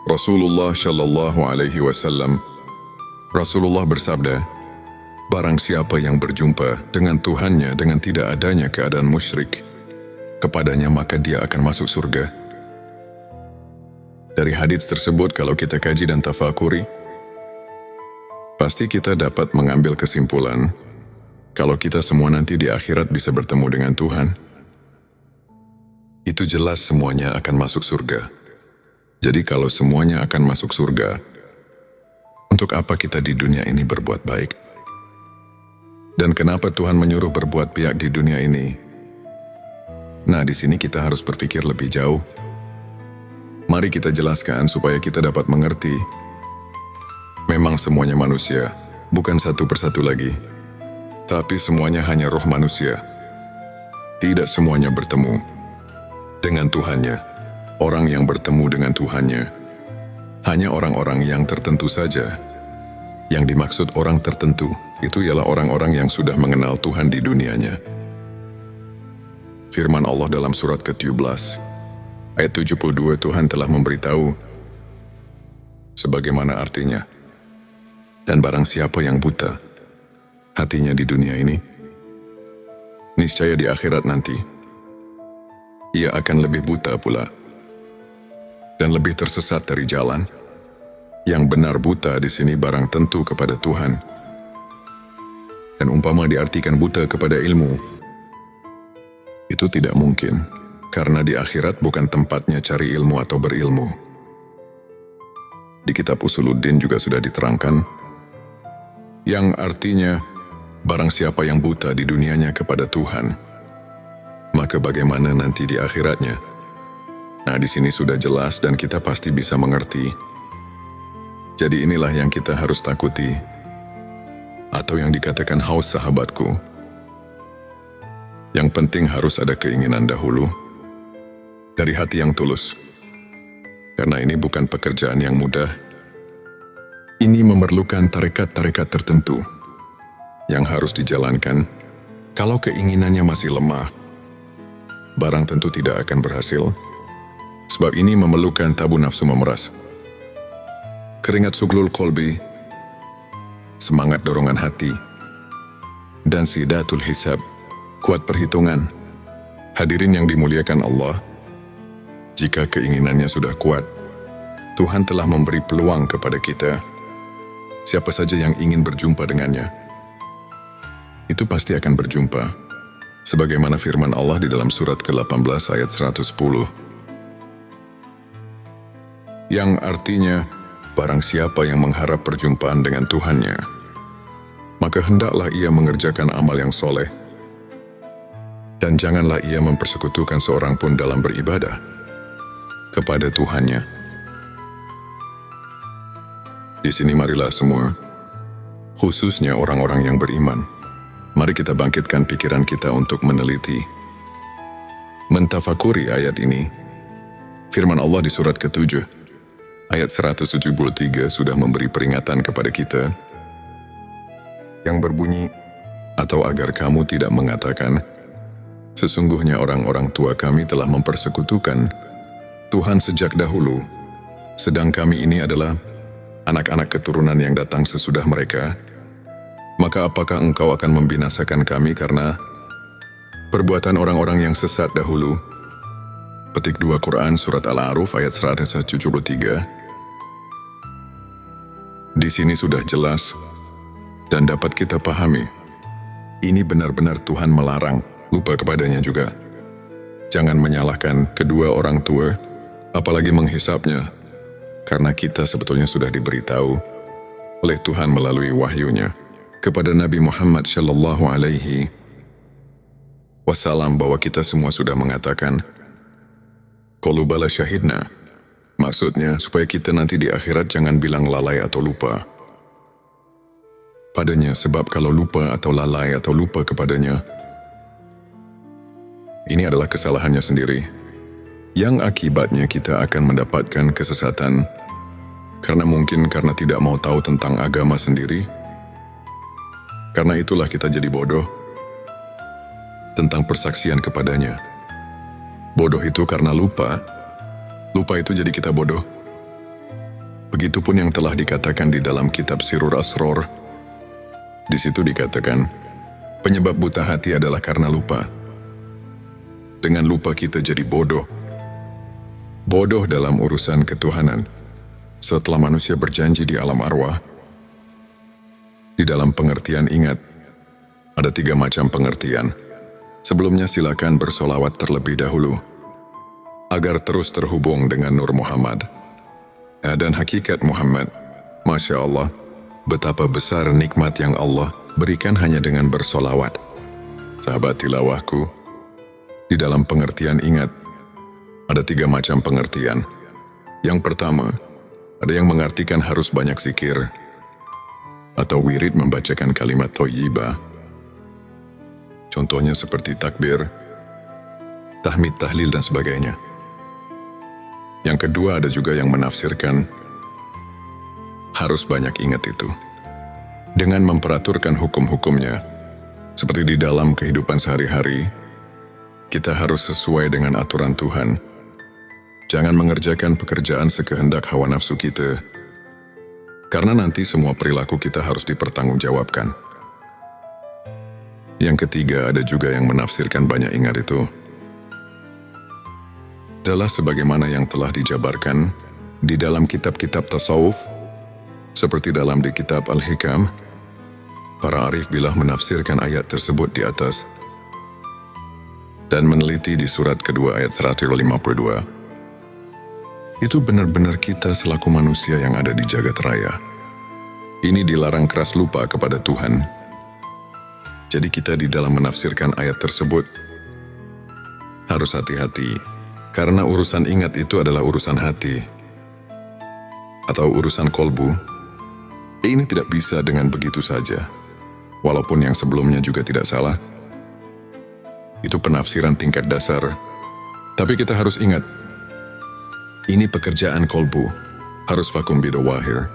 Rasulullah Shallallahu Alaihi Wasallam. Rasulullah bersabda, barang siapa yang berjumpa dengan Tuhannya dengan tidak adanya keadaan musyrik kepadanya, maka dia akan masuk surga. Dari hadits tersebut, kalau kita kaji dan tafakuri, pasti kita dapat mengambil kesimpulan kalau kita semua nanti di akhirat bisa bertemu dengan Tuhan. Itu jelas semuanya akan masuk surga. Jadi kalau semuanya akan masuk surga, untuk apa kita di dunia ini berbuat baik? Dan kenapa Tuhan menyuruh berbuat baik di dunia ini? Nah, di sini kita harus berpikir lebih jauh. Mari kita jelaskan supaya kita dapat mengerti. Memang semuanya manusia, bukan satu persatu lagi. Tapi semuanya hanya roh manusia. Tidak semuanya bertemu dengan Tuhannya. Orang yang bertemu dengan Tuhannya hanya orang-orang yang tertentu saja. Yang dimaksud orang tertentu, itu ialah orang-orang yang sudah mengenal Tuhan di dunianya. Firman Allah dalam surat ke-17, ayat 72, Tuhan telah memberitahu sebagaimana artinya. Dan barang siapa yang buta hatinya di dunia ini, niscaya di akhirat nanti, ia akan lebih buta pula, dan lebih tersesat dari jalan Yang benar buta di sini barang tentu kepada Tuhan. Dan umpama diartikan buta kepada ilmu, itu tidak mungkin, karena di akhirat bukan tempatnya cari ilmu atau berilmu. Di kitab Usuluddin juga sudah diterangkan, yang artinya, barang siapa yang buta di dunianya kepada Tuhan, maka bagaimana nanti di akhiratnya? Nah, di sini sudah jelas dan kita pasti bisa mengerti. Jadi inilah yang kita harus takuti, atau yang dikatakan haus sahabatku. Yang penting harus ada keinginan dahulu, dari hati yang tulus. Karena ini bukan pekerjaan yang mudah. Ini memerlukan tarekat-tarekat tertentu yang harus dijalankan. Kalau keinginannya masih lemah, barang tentu tidak akan berhasil. Sebab ini memerlukan tabu nafsu memeras, keringat suglul kolbi, semangat dorongan hati, dan sidatul hisab, kuat perhitungan. Hadirin yang dimuliakan Allah, jika keinginannya sudah kuat, Tuhan telah memberi peluang kepada kita. Siapa saja yang ingin berjumpa dengannya, itu pasti akan berjumpa. Sebagaimana firman Allah di dalam surat ke-18 ayat 110. Yang artinya, barang siapa yang mengharap perjumpaan dengan Tuhannya, maka hendaklah ia mengerjakan amal yang soleh, dan janganlah ia mempersekutukan seorang pun dalam beribadah kepada Tuhannya. Di sini marilah semua, khususnya orang-orang yang beriman, mari kita bangkitkan pikiran kita untuk meneliti, mentafakuri ayat ini. Firman Allah di surat ke-7, ayat 173 sudah memberi peringatan kepada kita, yang berbunyi, atau agar kamu tidak mengatakan, sesungguhnya orang-orang tua kami telah mempersekutukan Tuhan sejak dahulu, sedang kami ini adalah anak-anak keturunan yang datang sesudah mereka. Maka apakah engkau akan membinasakan kami karena perbuatan orang-orang yang sesat dahulu? Petik 2 Quran Surat Al-A'raf ayat 173. Di sini sudah jelas dan dapat kita pahami. Ini benar-benar Tuhan melarang, lupa kepadanya juga. Jangan menyalahkan kedua orang tua, apalagi menghisapnya, karena kita sebetulnya sudah diberitahu oleh Tuhan melalui wahyunya kepada Nabi Muhammad Shallallahu Alaihi Wasallam bahwa kita semua sudah mengatakan, qalu bala syahidna. Maksudnya supaya kita nanti di akhirat jangan bilang lalai atau lupa padanya, sebab kalau lupa atau lalai atau lupa kepadanya, ini adalah kesalahannya sendiri, yang akibatnya kita akan mendapatkan kesesatan, karena mungkin karena tidak mau tahu tentang agama sendiri. Karena itulah kita jadi bodoh tentang persaksian kepadanya. Bodoh itu karena lupa. Lupa itu jadi kita bodoh. Begitupun yang telah dikatakan di dalam kitab Sirur Asror. Di situ dikatakan, penyebab buta hati adalah karena lupa. Dengan lupa kita jadi bodoh. Bodoh dalam urusan ketuhanan. Setelah manusia berjanji di alam arwah, di dalam pengertian ingat, ada 3 macam pengertian. Sebelumnya silakan bersolawat terlebih dahulu, agar terus terhubung dengan Nur Muhammad dan hakikat Muhammad. Masya Allah, betapa besar nikmat yang Allah berikan hanya dengan bersolawat. Sahabat tilawahku, di dalam pengertian ingat, ada 3 macam pengertian. Yang pertama, ada yang mengartikan harus banyak zikir, atau wirid membacakan kalimat thayyibah. Contohnya seperti takbir, tahmid, tahlil, dan sebagainya. Yang kedua, ada juga yang menafsirkan harus banyak ingat itu, dengan memperaturkan hukum-hukumnya. Seperti di dalam kehidupan sehari-hari, kita harus sesuai dengan aturan Tuhan. Jangan mengerjakan pekerjaan sekehendak hawa nafsu kita, karena nanti semua perilaku kita harus dipertanggungjawabkan. Yang ketiga, ada juga yang menafsirkan banyak ingat itu adalah sebagaimana yang telah dijabarkan di dalam kitab-kitab tasawuf Seperti dalam di kitab Al-Hikam, para arif billah menafsirkan ayat tersebut di atas dan meneliti di surat kedua ayat 152. Itu benar-benar kita selaku manusia yang ada di jagat raya. Ini dilarang keras lupa kepada Tuhan. Jadi kita di dalam menafsirkan ayat tersebut harus hati-hati, karena urusan ingat itu adalah urusan hati atau urusan kolbu. Ini tidak bisa dengan begitu saja, walaupun yang sebelumnya juga tidak salah. Itu penafsiran tingkat dasar, tapi kita harus ingat, ini pekerjaan kolbu, harus vakum bidawahir,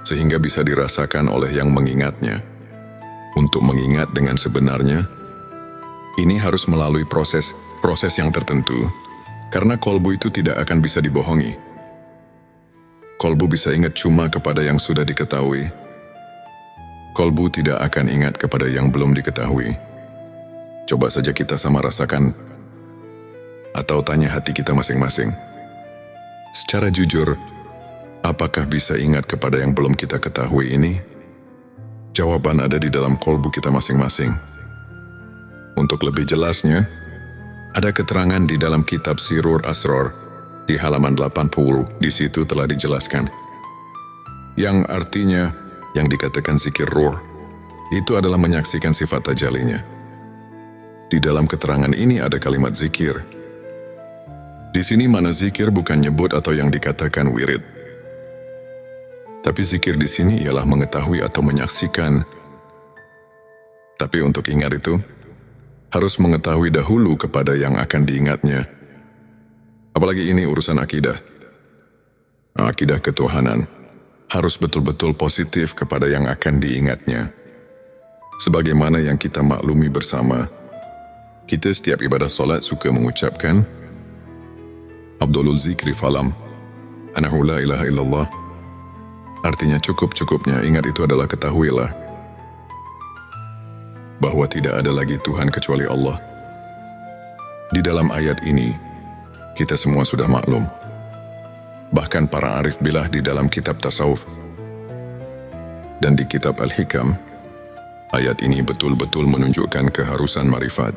sehingga bisa dirasakan oleh yang mengingatnya. Untuk mengingat dengan sebenarnya, ini harus melalui proses yang tertentu, karena kolbu itu tidak akan bisa dibohongi. Kolbu bisa ingat cuma kepada yang sudah diketahui. Kolbu tidak akan ingat kepada yang belum diketahui. Coba saja kita sama rasakan, atau tanya hati kita masing-masing. Secara jujur, apakah bisa ingat kepada yang belum kita ketahui ini? Jawaban ada di dalam kolbu kita masing-masing. Untuk lebih jelasnya, ada keterangan di dalam kitab Sirur Asror di halaman 80, di situ telah dijelaskan. Yang artinya, yang dikatakan zikir ruh, itu adalah menyaksikan sifat tajalinya. Di dalam keterangan ini ada kalimat zikir. Di sini mana zikir bukan nyebut atau yang dikatakan wirid. Tapi zikir di sini ialah mengetahui atau menyaksikan. Tapi untuk ingat itu, harus mengetahui dahulu kepada yang akan diingatnya. Apalagi ini urusan akidah. Akidah ketuhanan harus betul-betul positif kepada yang akan diingatnya. Sebagaimana yang kita maklumi bersama, kita setiap ibadah solat suka mengucapkan, Abdulul zikri falam, anahu la ilaha illallah. Artinya cukup-cukupnya ingat itu adalah ketahuilah bahwa tidak ada lagi Tuhan kecuali Allah. Di dalam ayat ini, kita semua sudah maklum. Bahkan para arif billah di dalam kitab tasawuf dan di kitab Al-Hikam, ayat ini betul-betul menunjukkan keharusan marifat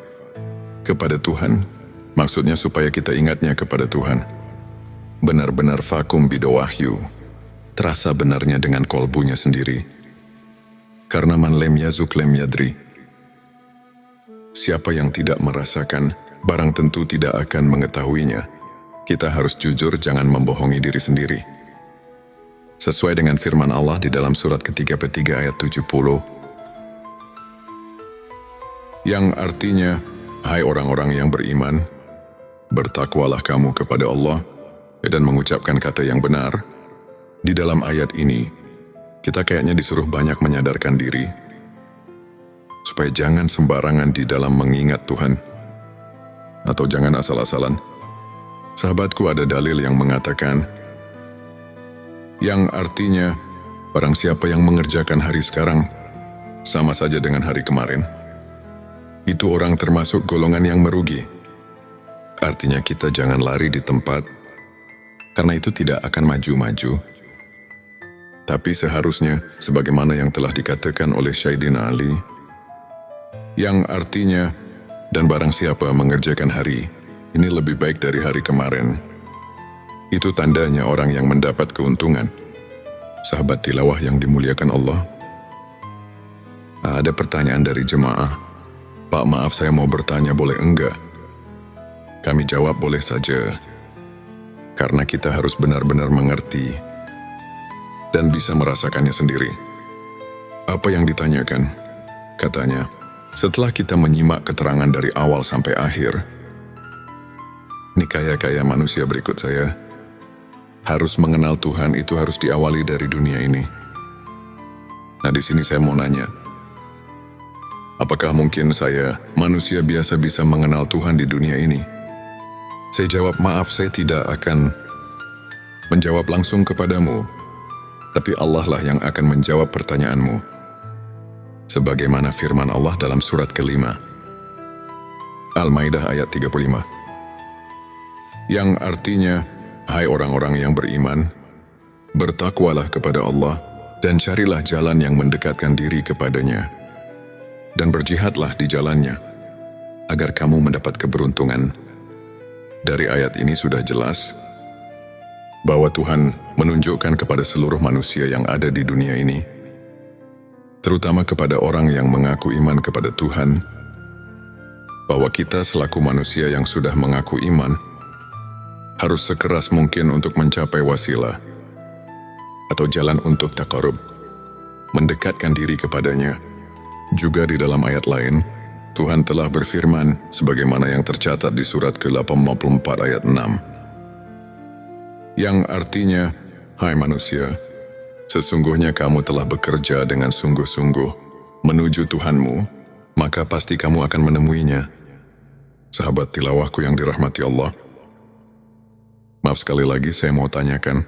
kepada Tuhan, maksudnya supaya kita ingatnya kepada Tuhan. Benar-benar vakum bidawahyu, terasa benarnya dengan kolbunya sendiri. Karena man lem yazuk lem yadri. Siapa yang tidak merasakan, barang tentu tidak akan mengetahuinya. Kita harus jujur, jangan membohongi diri sendiri. Sesuai dengan firman Allah di dalam surat ketiga ayat 70. Yang artinya, hai orang-orang yang beriman, bertakwalah kamu kepada Allah dan mengucapkan kata yang benar. Di dalam ayat ini, kita kayaknya disuruh banyak menyadarkan diri, supaya jangan sembarangan di dalam mengingat Tuhan, atau jangan asal-asalan. Sahabatku, ada dalil yang mengatakan, yang artinya, barang siapa yang mengerjakan hari sekarang, sama saja dengan hari kemarin, itu orang termasuk golongan yang merugi. Artinya kita jangan lari di tempat, karena itu tidak akan maju-maju. Tapi seharusnya, sebagaimana yang telah dikatakan oleh Sayyidina Ali, yang artinya, dan barang siapa mengerjakan hari, ini lebih baik dari hari kemarin. Itu tandanya orang yang mendapat keuntungan. Sahabat tilawah yang dimuliakan Allah. Ada pertanyaan dari jemaah. Pak, maaf saya mau bertanya, boleh enggak? Kami jawab boleh saja. Karena kita harus benar-benar mengerti dan bisa merasakannya sendiri. Apa yang ditanyakan? Katanya, setelah kita menyimak keterangan dari awal sampai akhir, ini kaya-kaya manusia berikut saya, harus mengenal Tuhan itu harus diawali dari dunia ini. Nah, di sini saya mau nanya, apakah mungkin saya, manusia biasa, bisa mengenal Tuhan di dunia ini? Saya jawab, maaf, saya tidak akan menjawab langsung kepadamu, tapi Allah lah yang akan menjawab pertanyaanmu. Sebagaimana firman Allah dalam surat kelima, Al-Maidah ayat 35. Yang artinya, hai orang-orang yang beriman, bertakwalah kepada Allah dan carilah jalan yang mendekatkan diri kepadanya, dan berjihadlah di jalannya, agar kamu mendapat keberuntungan. Dari ayat ini sudah jelas bahwa Tuhan menunjukkan kepada seluruh manusia yang ada di dunia ini, terutama kepada orang yang mengaku iman kepada Tuhan, bahwa kita selaku manusia yang sudah mengaku iman, harus sekeras mungkin untuk mencapai wasilah, atau jalan untuk taqarrub, mendekatkan diri kepadanya. Juga di dalam ayat lain, Tuhan telah berfirman, sebagaimana yang tercatat di surat ke-84 ayat 6, yang artinya, hai manusia, sesungguhnya kamu telah bekerja dengan sungguh-sungguh menuju Tuhanmu, maka pasti kamu akan menemuinya. Sahabat tilawahku yang dirahmati Allah, maaf sekali lagi saya mau tanyakan,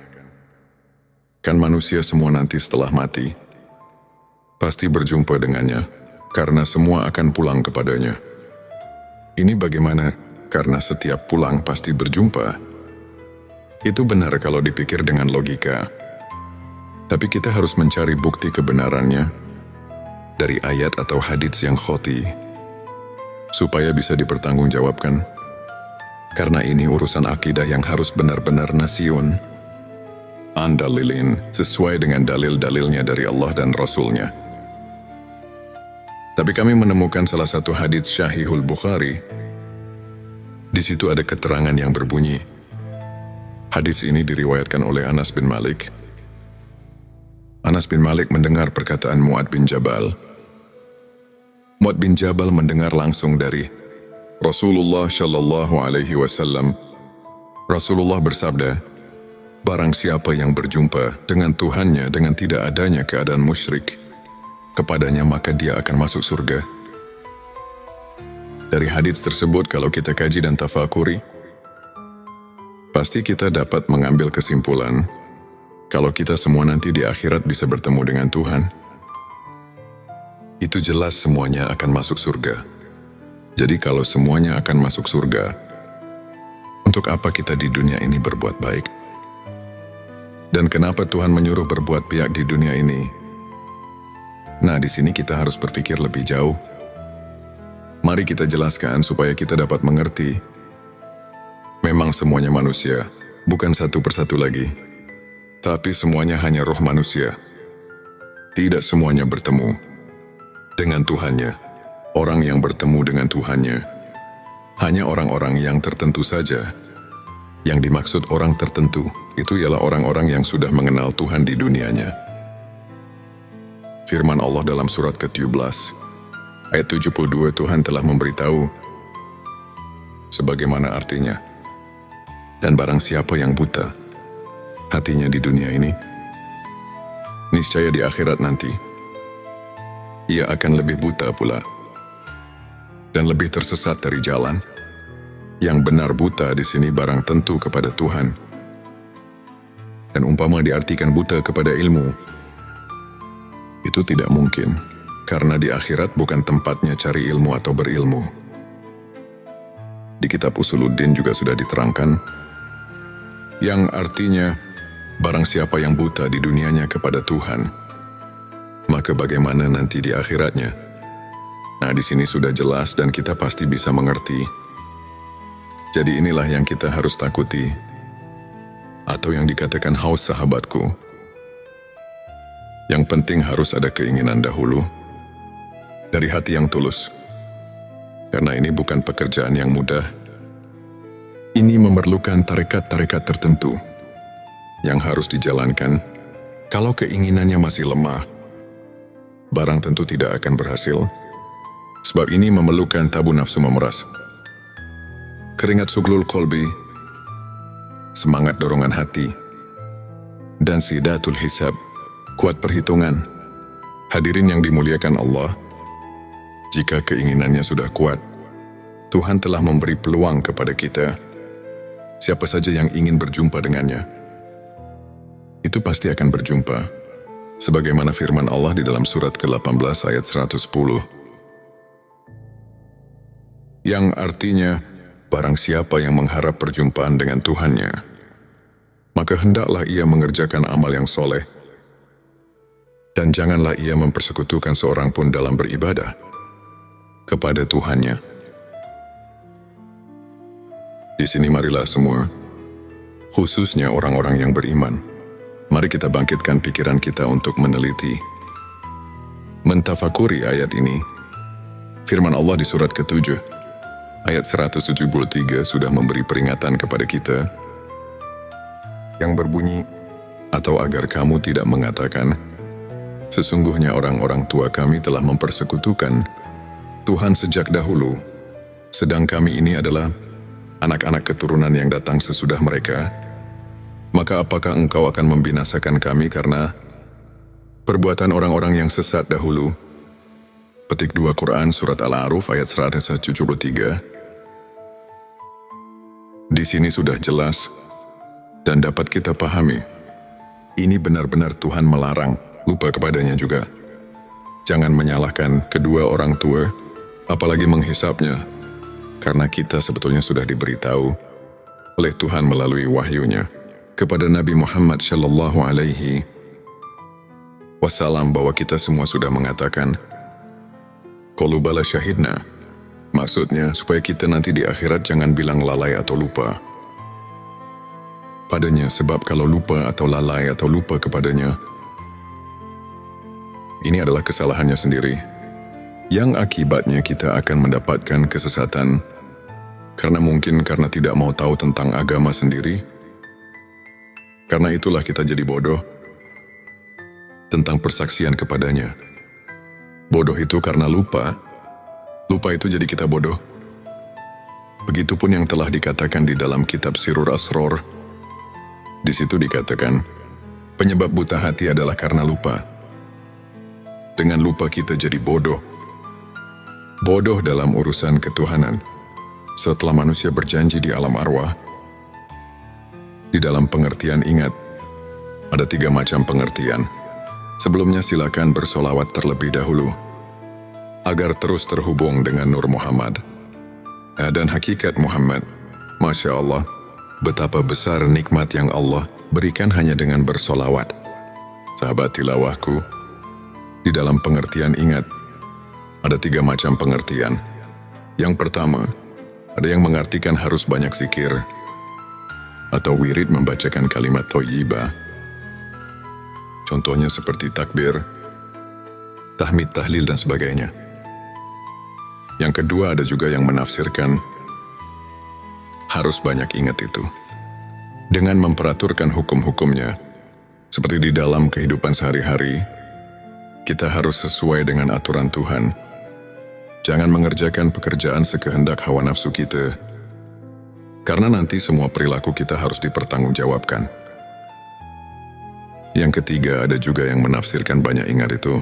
kan manusia semua nanti setelah mati pasti berjumpa dengannya, karena semua akan pulang kepadanya. Ini bagaimana? Karena setiap pulang pasti berjumpa. Itu benar kalau dipikir dengan logika. Tapi kita harus mencari bukti kebenarannya dari ayat atau hadits yang khoti, supaya bisa dipertanggungjawabkan. Karena ini urusan akidah yang harus benar-benar nasyun, andalilin, sesuai dengan dalil-dalilnya dari Allah dan Rasulnya. Tapi kami menemukan salah satu hadits Syahihul Bukhari. Di situ ada keterangan yang berbunyi, hadits ini diriwayatkan oleh Anas bin Malik. Anas bin Malik mendengar perkataan Mu'ad bin Jabal. Mu'ad bin Jabal mendengar langsung dari Rasulullah Shallallahu Alaihi Wasallam. Rasulullah bersabda, barang siapa yang berjumpa dengan Tuhannya dengan tidak adanya keadaan musyrik kepadanya, maka dia akan masuk surga. Dari hadits tersebut, kalau kita kaji dan tafakuri, pasti kita dapat mengambil kesimpulan kalau kita semua nanti di akhirat bisa bertemu dengan Tuhan. Itu jelas semuanya akan masuk surga. Jadi kalau semuanya akan masuk surga, untuk apa kita di dunia ini berbuat baik? Dan kenapa Tuhan menyuruh berbuat baik di dunia ini? Nah, di sini kita harus berpikir lebih jauh. Mari kita jelaskan supaya kita dapat mengerti. Memang semuanya manusia, bukan satu persatu lagi. Tapi semuanya hanya roh manusia. Tidak semuanya bertemu dengan Tuhannya. Orang yang bertemu dengan Tuhannya hanya orang-orang yang tertentu saja. Yang dimaksud orang tertentu, itu ialah orang-orang yang sudah mengenal Tuhan di dunianya. Firman Allah dalam surat ke-17, ayat 72, Tuhan telah memberitahu sebagaimana artinya. Dan barang siapa yang buta hatinya di dunia ini, niscaya di akhirat nanti, ia akan lebih buta pula, dan lebih tersesat dari jalan. Yang benar buta di sini barang tentu kepada Tuhan. Dan umpama diartikan buta kepada ilmu, itu tidak mungkin, karena di akhirat bukan tempatnya cari ilmu atau berilmu. Di kitab Usuluddin juga sudah diterangkan, yang artinya, barang siapa yang buta di dunianya kepada Tuhan, maka bagaimana nanti di akhiratnya? Nah, di sini sudah jelas dan kita pasti bisa mengerti. Jadi inilah yang kita harus takuti, atau yang dikatakan haus sahabatku. Yang penting harus ada keinginan dahulu, dari hati yang tulus. Karena ini bukan pekerjaan yang mudah. Ini memerlukan tarekat-tarekat tertentu yang harus dijalankan. Kalau keinginannya masih lemah, barang tentu tidak akan berhasil. Sebab ini memerlukan tabu nafsu memeras, keringat suglul kolbi, semangat dorongan hati, dan sidatul hisab, kuat perhitungan. Hadirin yang dimuliakan Allah, jika keinginannya sudah kuat, Tuhan telah memberi peluang kepada kita. Siapa saja yang ingin berjumpa dengannya, itu pasti akan berjumpa. Sebagaimana firman Allah di dalam surat ke-18 ayat 110. Yang artinya, barang siapa yang mengharap perjumpaan dengan Tuhannya, maka hendaklah ia mengerjakan amal yang soleh Dan janganlah ia mempersekutukan seorang pun dalam beribadah kepada Tuhannya. Di sini marilah semua, khususnya orang-orang yang beriman, mari kita bangkitkan pikiran kita untuk meneliti, mentafakuri ayat ini. Firman Allah di surat ke-7, ayat 173 sudah memberi peringatan kepada kita yang berbunyi, atau agar kamu tidak mengatakan, sesungguhnya orang-orang tua kami telah mempersekutukan Tuhan sejak dahulu, sedang kami ini adalah anak-anak keturunan yang datang sesudah mereka. Maka apakah engkau akan membinasakan kami karena perbuatan orang-orang yang sesat dahulu? Petik 2 Quran Surat Al-A'raf ayat 173. Di sini sudah jelas dan dapat kita pahami, ini benar-benar Tuhan melarang lupa kepadanya juga. Jangan menyalahkan kedua orang tua, apalagi menghisapnya, karena kita sebetulnya sudah diberitahu oleh Tuhan melalui wahyunya kepada Nabi Muhammad Shallallahu Alaihi Wasallam bahwa kita semua sudah mengatakan, qalu bala syahidna. Maksudnya supaya kita nanti di akhirat jangan bilang lalai atau lupa padanya, sebab kalau lupa atau lalai atau lupa kepadanya, ini adalah kesalahannya sendiri, yang akibatnya kita akan mendapatkan kesesatan, karena tidak mau tahu tentang agama sendiri. Karena itulah kita jadi bodoh tentang persaksian kepadanya. Bodoh itu karena lupa itu jadi kita bodoh. Begitupun yang telah dikatakan di dalam kitab Sirur Asror. Di situ dikatakan, penyebab buta hati adalah karena lupa. Dengan lupa kita jadi bodoh. Bodoh dalam urusan ketuhanan. Setelah manusia berjanji di alam arwah, di dalam pengertian ingat, ada 3 macam pengertian. Sebelumnya silakan bersolawat terlebih dahulu, agar terus terhubung dengan Nur Muhammad dan hakikat Muhammad. Masya Allah, betapa besar nikmat yang Allah berikan hanya dengan bersolawat. Sahabat tilawahku, di dalam pengertian ingat, ada 3 macam pengertian. Yang pertama, ada yang mengartikan harus banyak zikir, atau wirid membacakan kalimat thayyibah. Contohnya seperti takbir, tahmid, tahlil, dan sebagainya. Yang kedua, ada juga yang menafsirkan harus banyak ingat itu, dengan memperaturkan hukum-hukumnya, seperti di dalam kehidupan sehari-hari. Kita harus sesuai dengan aturan Tuhan. Jangan mengerjakan pekerjaan sekehendak hawa nafsu kita, karena nanti semua perilaku kita harus dipertanggungjawabkan. Yang ketiga, ada juga yang menafsirkan banyak ingat itu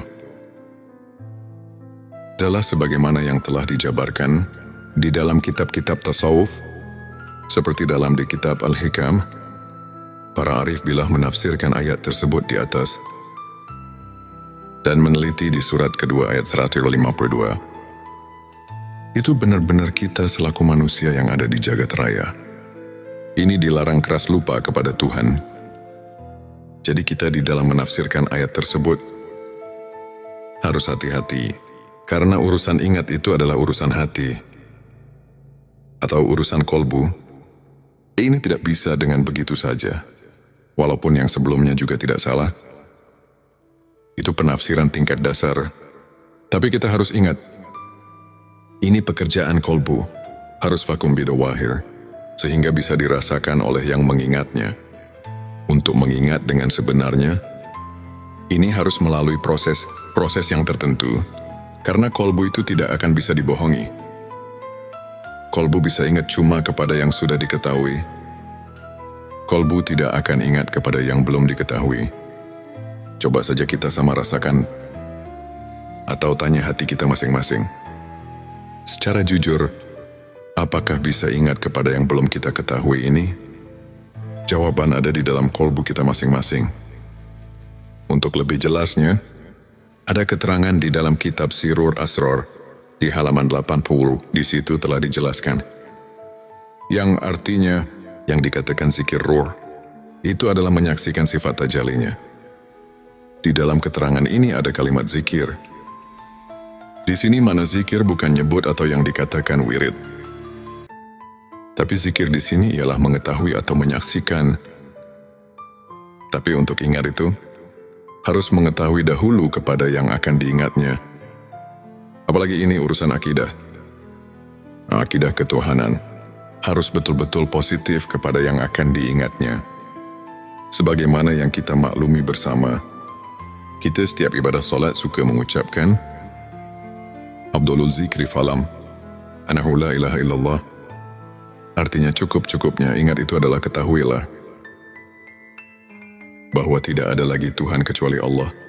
adalah sebagaimana yang telah dijabarkan di dalam kitab-kitab tasawuf, seperti dalam di kitab Al-Hikam. Para arif billah menafsirkan ayat tersebut di atas dan meneliti di surat kedua ayat 152. Itu benar-benar kita selaku manusia yang ada di jagat raya. Ini dilarang keras lupa kepada Tuhan. Jadi kita di dalam menafsirkan ayat tersebut harus hati-hati, karena urusan ingat itu adalah urusan hati atau urusan kolbu. Ini tidak bisa dengan begitu saja, walaupun yang sebelumnya juga tidak salah. Itu penafsiran tingkat dasar. Tapi kita harus ingat, ini pekerjaan kolbu, harus vakum bidawahir, sehingga bisa dirasakan oleh yang mengingatnya. Untuk mengingat dengan sebenarnya, ini harus melalui proses yang tertentu, karena kolbu itu tidak akan bisa dibohongi. Kolbu bisa ingat cuma kepada yang sudah diketahui. Kolbu tidak akan ingat kepada yang belum diketahui. Coba saja kita sama rasakan, atau tanya hati kita masing-masing. Secara jujur, apakah bisa ingat kepada yang belum kita ketahui ini? Jawaban ada di dalam kolbu kita masing-masing. Untuk lebih jelasnya, ada keterangan di dalam kitab Sirur Asror di halaman 80. Di situ telah dijelaskan, yang artinya yang dikatakan zikir ruh itu adalah menyaksikan sifat tajalinya. di dalam keterangan ini ada kalimat zikir. Di sini mana zikir bukan nyebut atau yang dikatakan wirid. Tapi zikir di sini ialah mengetahui atau menyaksikan. Tapi untuk ingat itu, harus mengetahui dahulu kepada yang akan diingatnya. Apalagi ini urusan akidah. Akidah ketuhanan harus betul-betul positif kepada yang akan diingatnya. Sebagaimana yang kita maklumi bersama, kita setiap ibadah solat suka mengucapkan Abdulul zikri falam, anahu la ilaha illallah. Artinya cukup-cukupnya ingat itu adalah ketahuilah bahwa tidak ada lagi Tuhan kecuali Allah.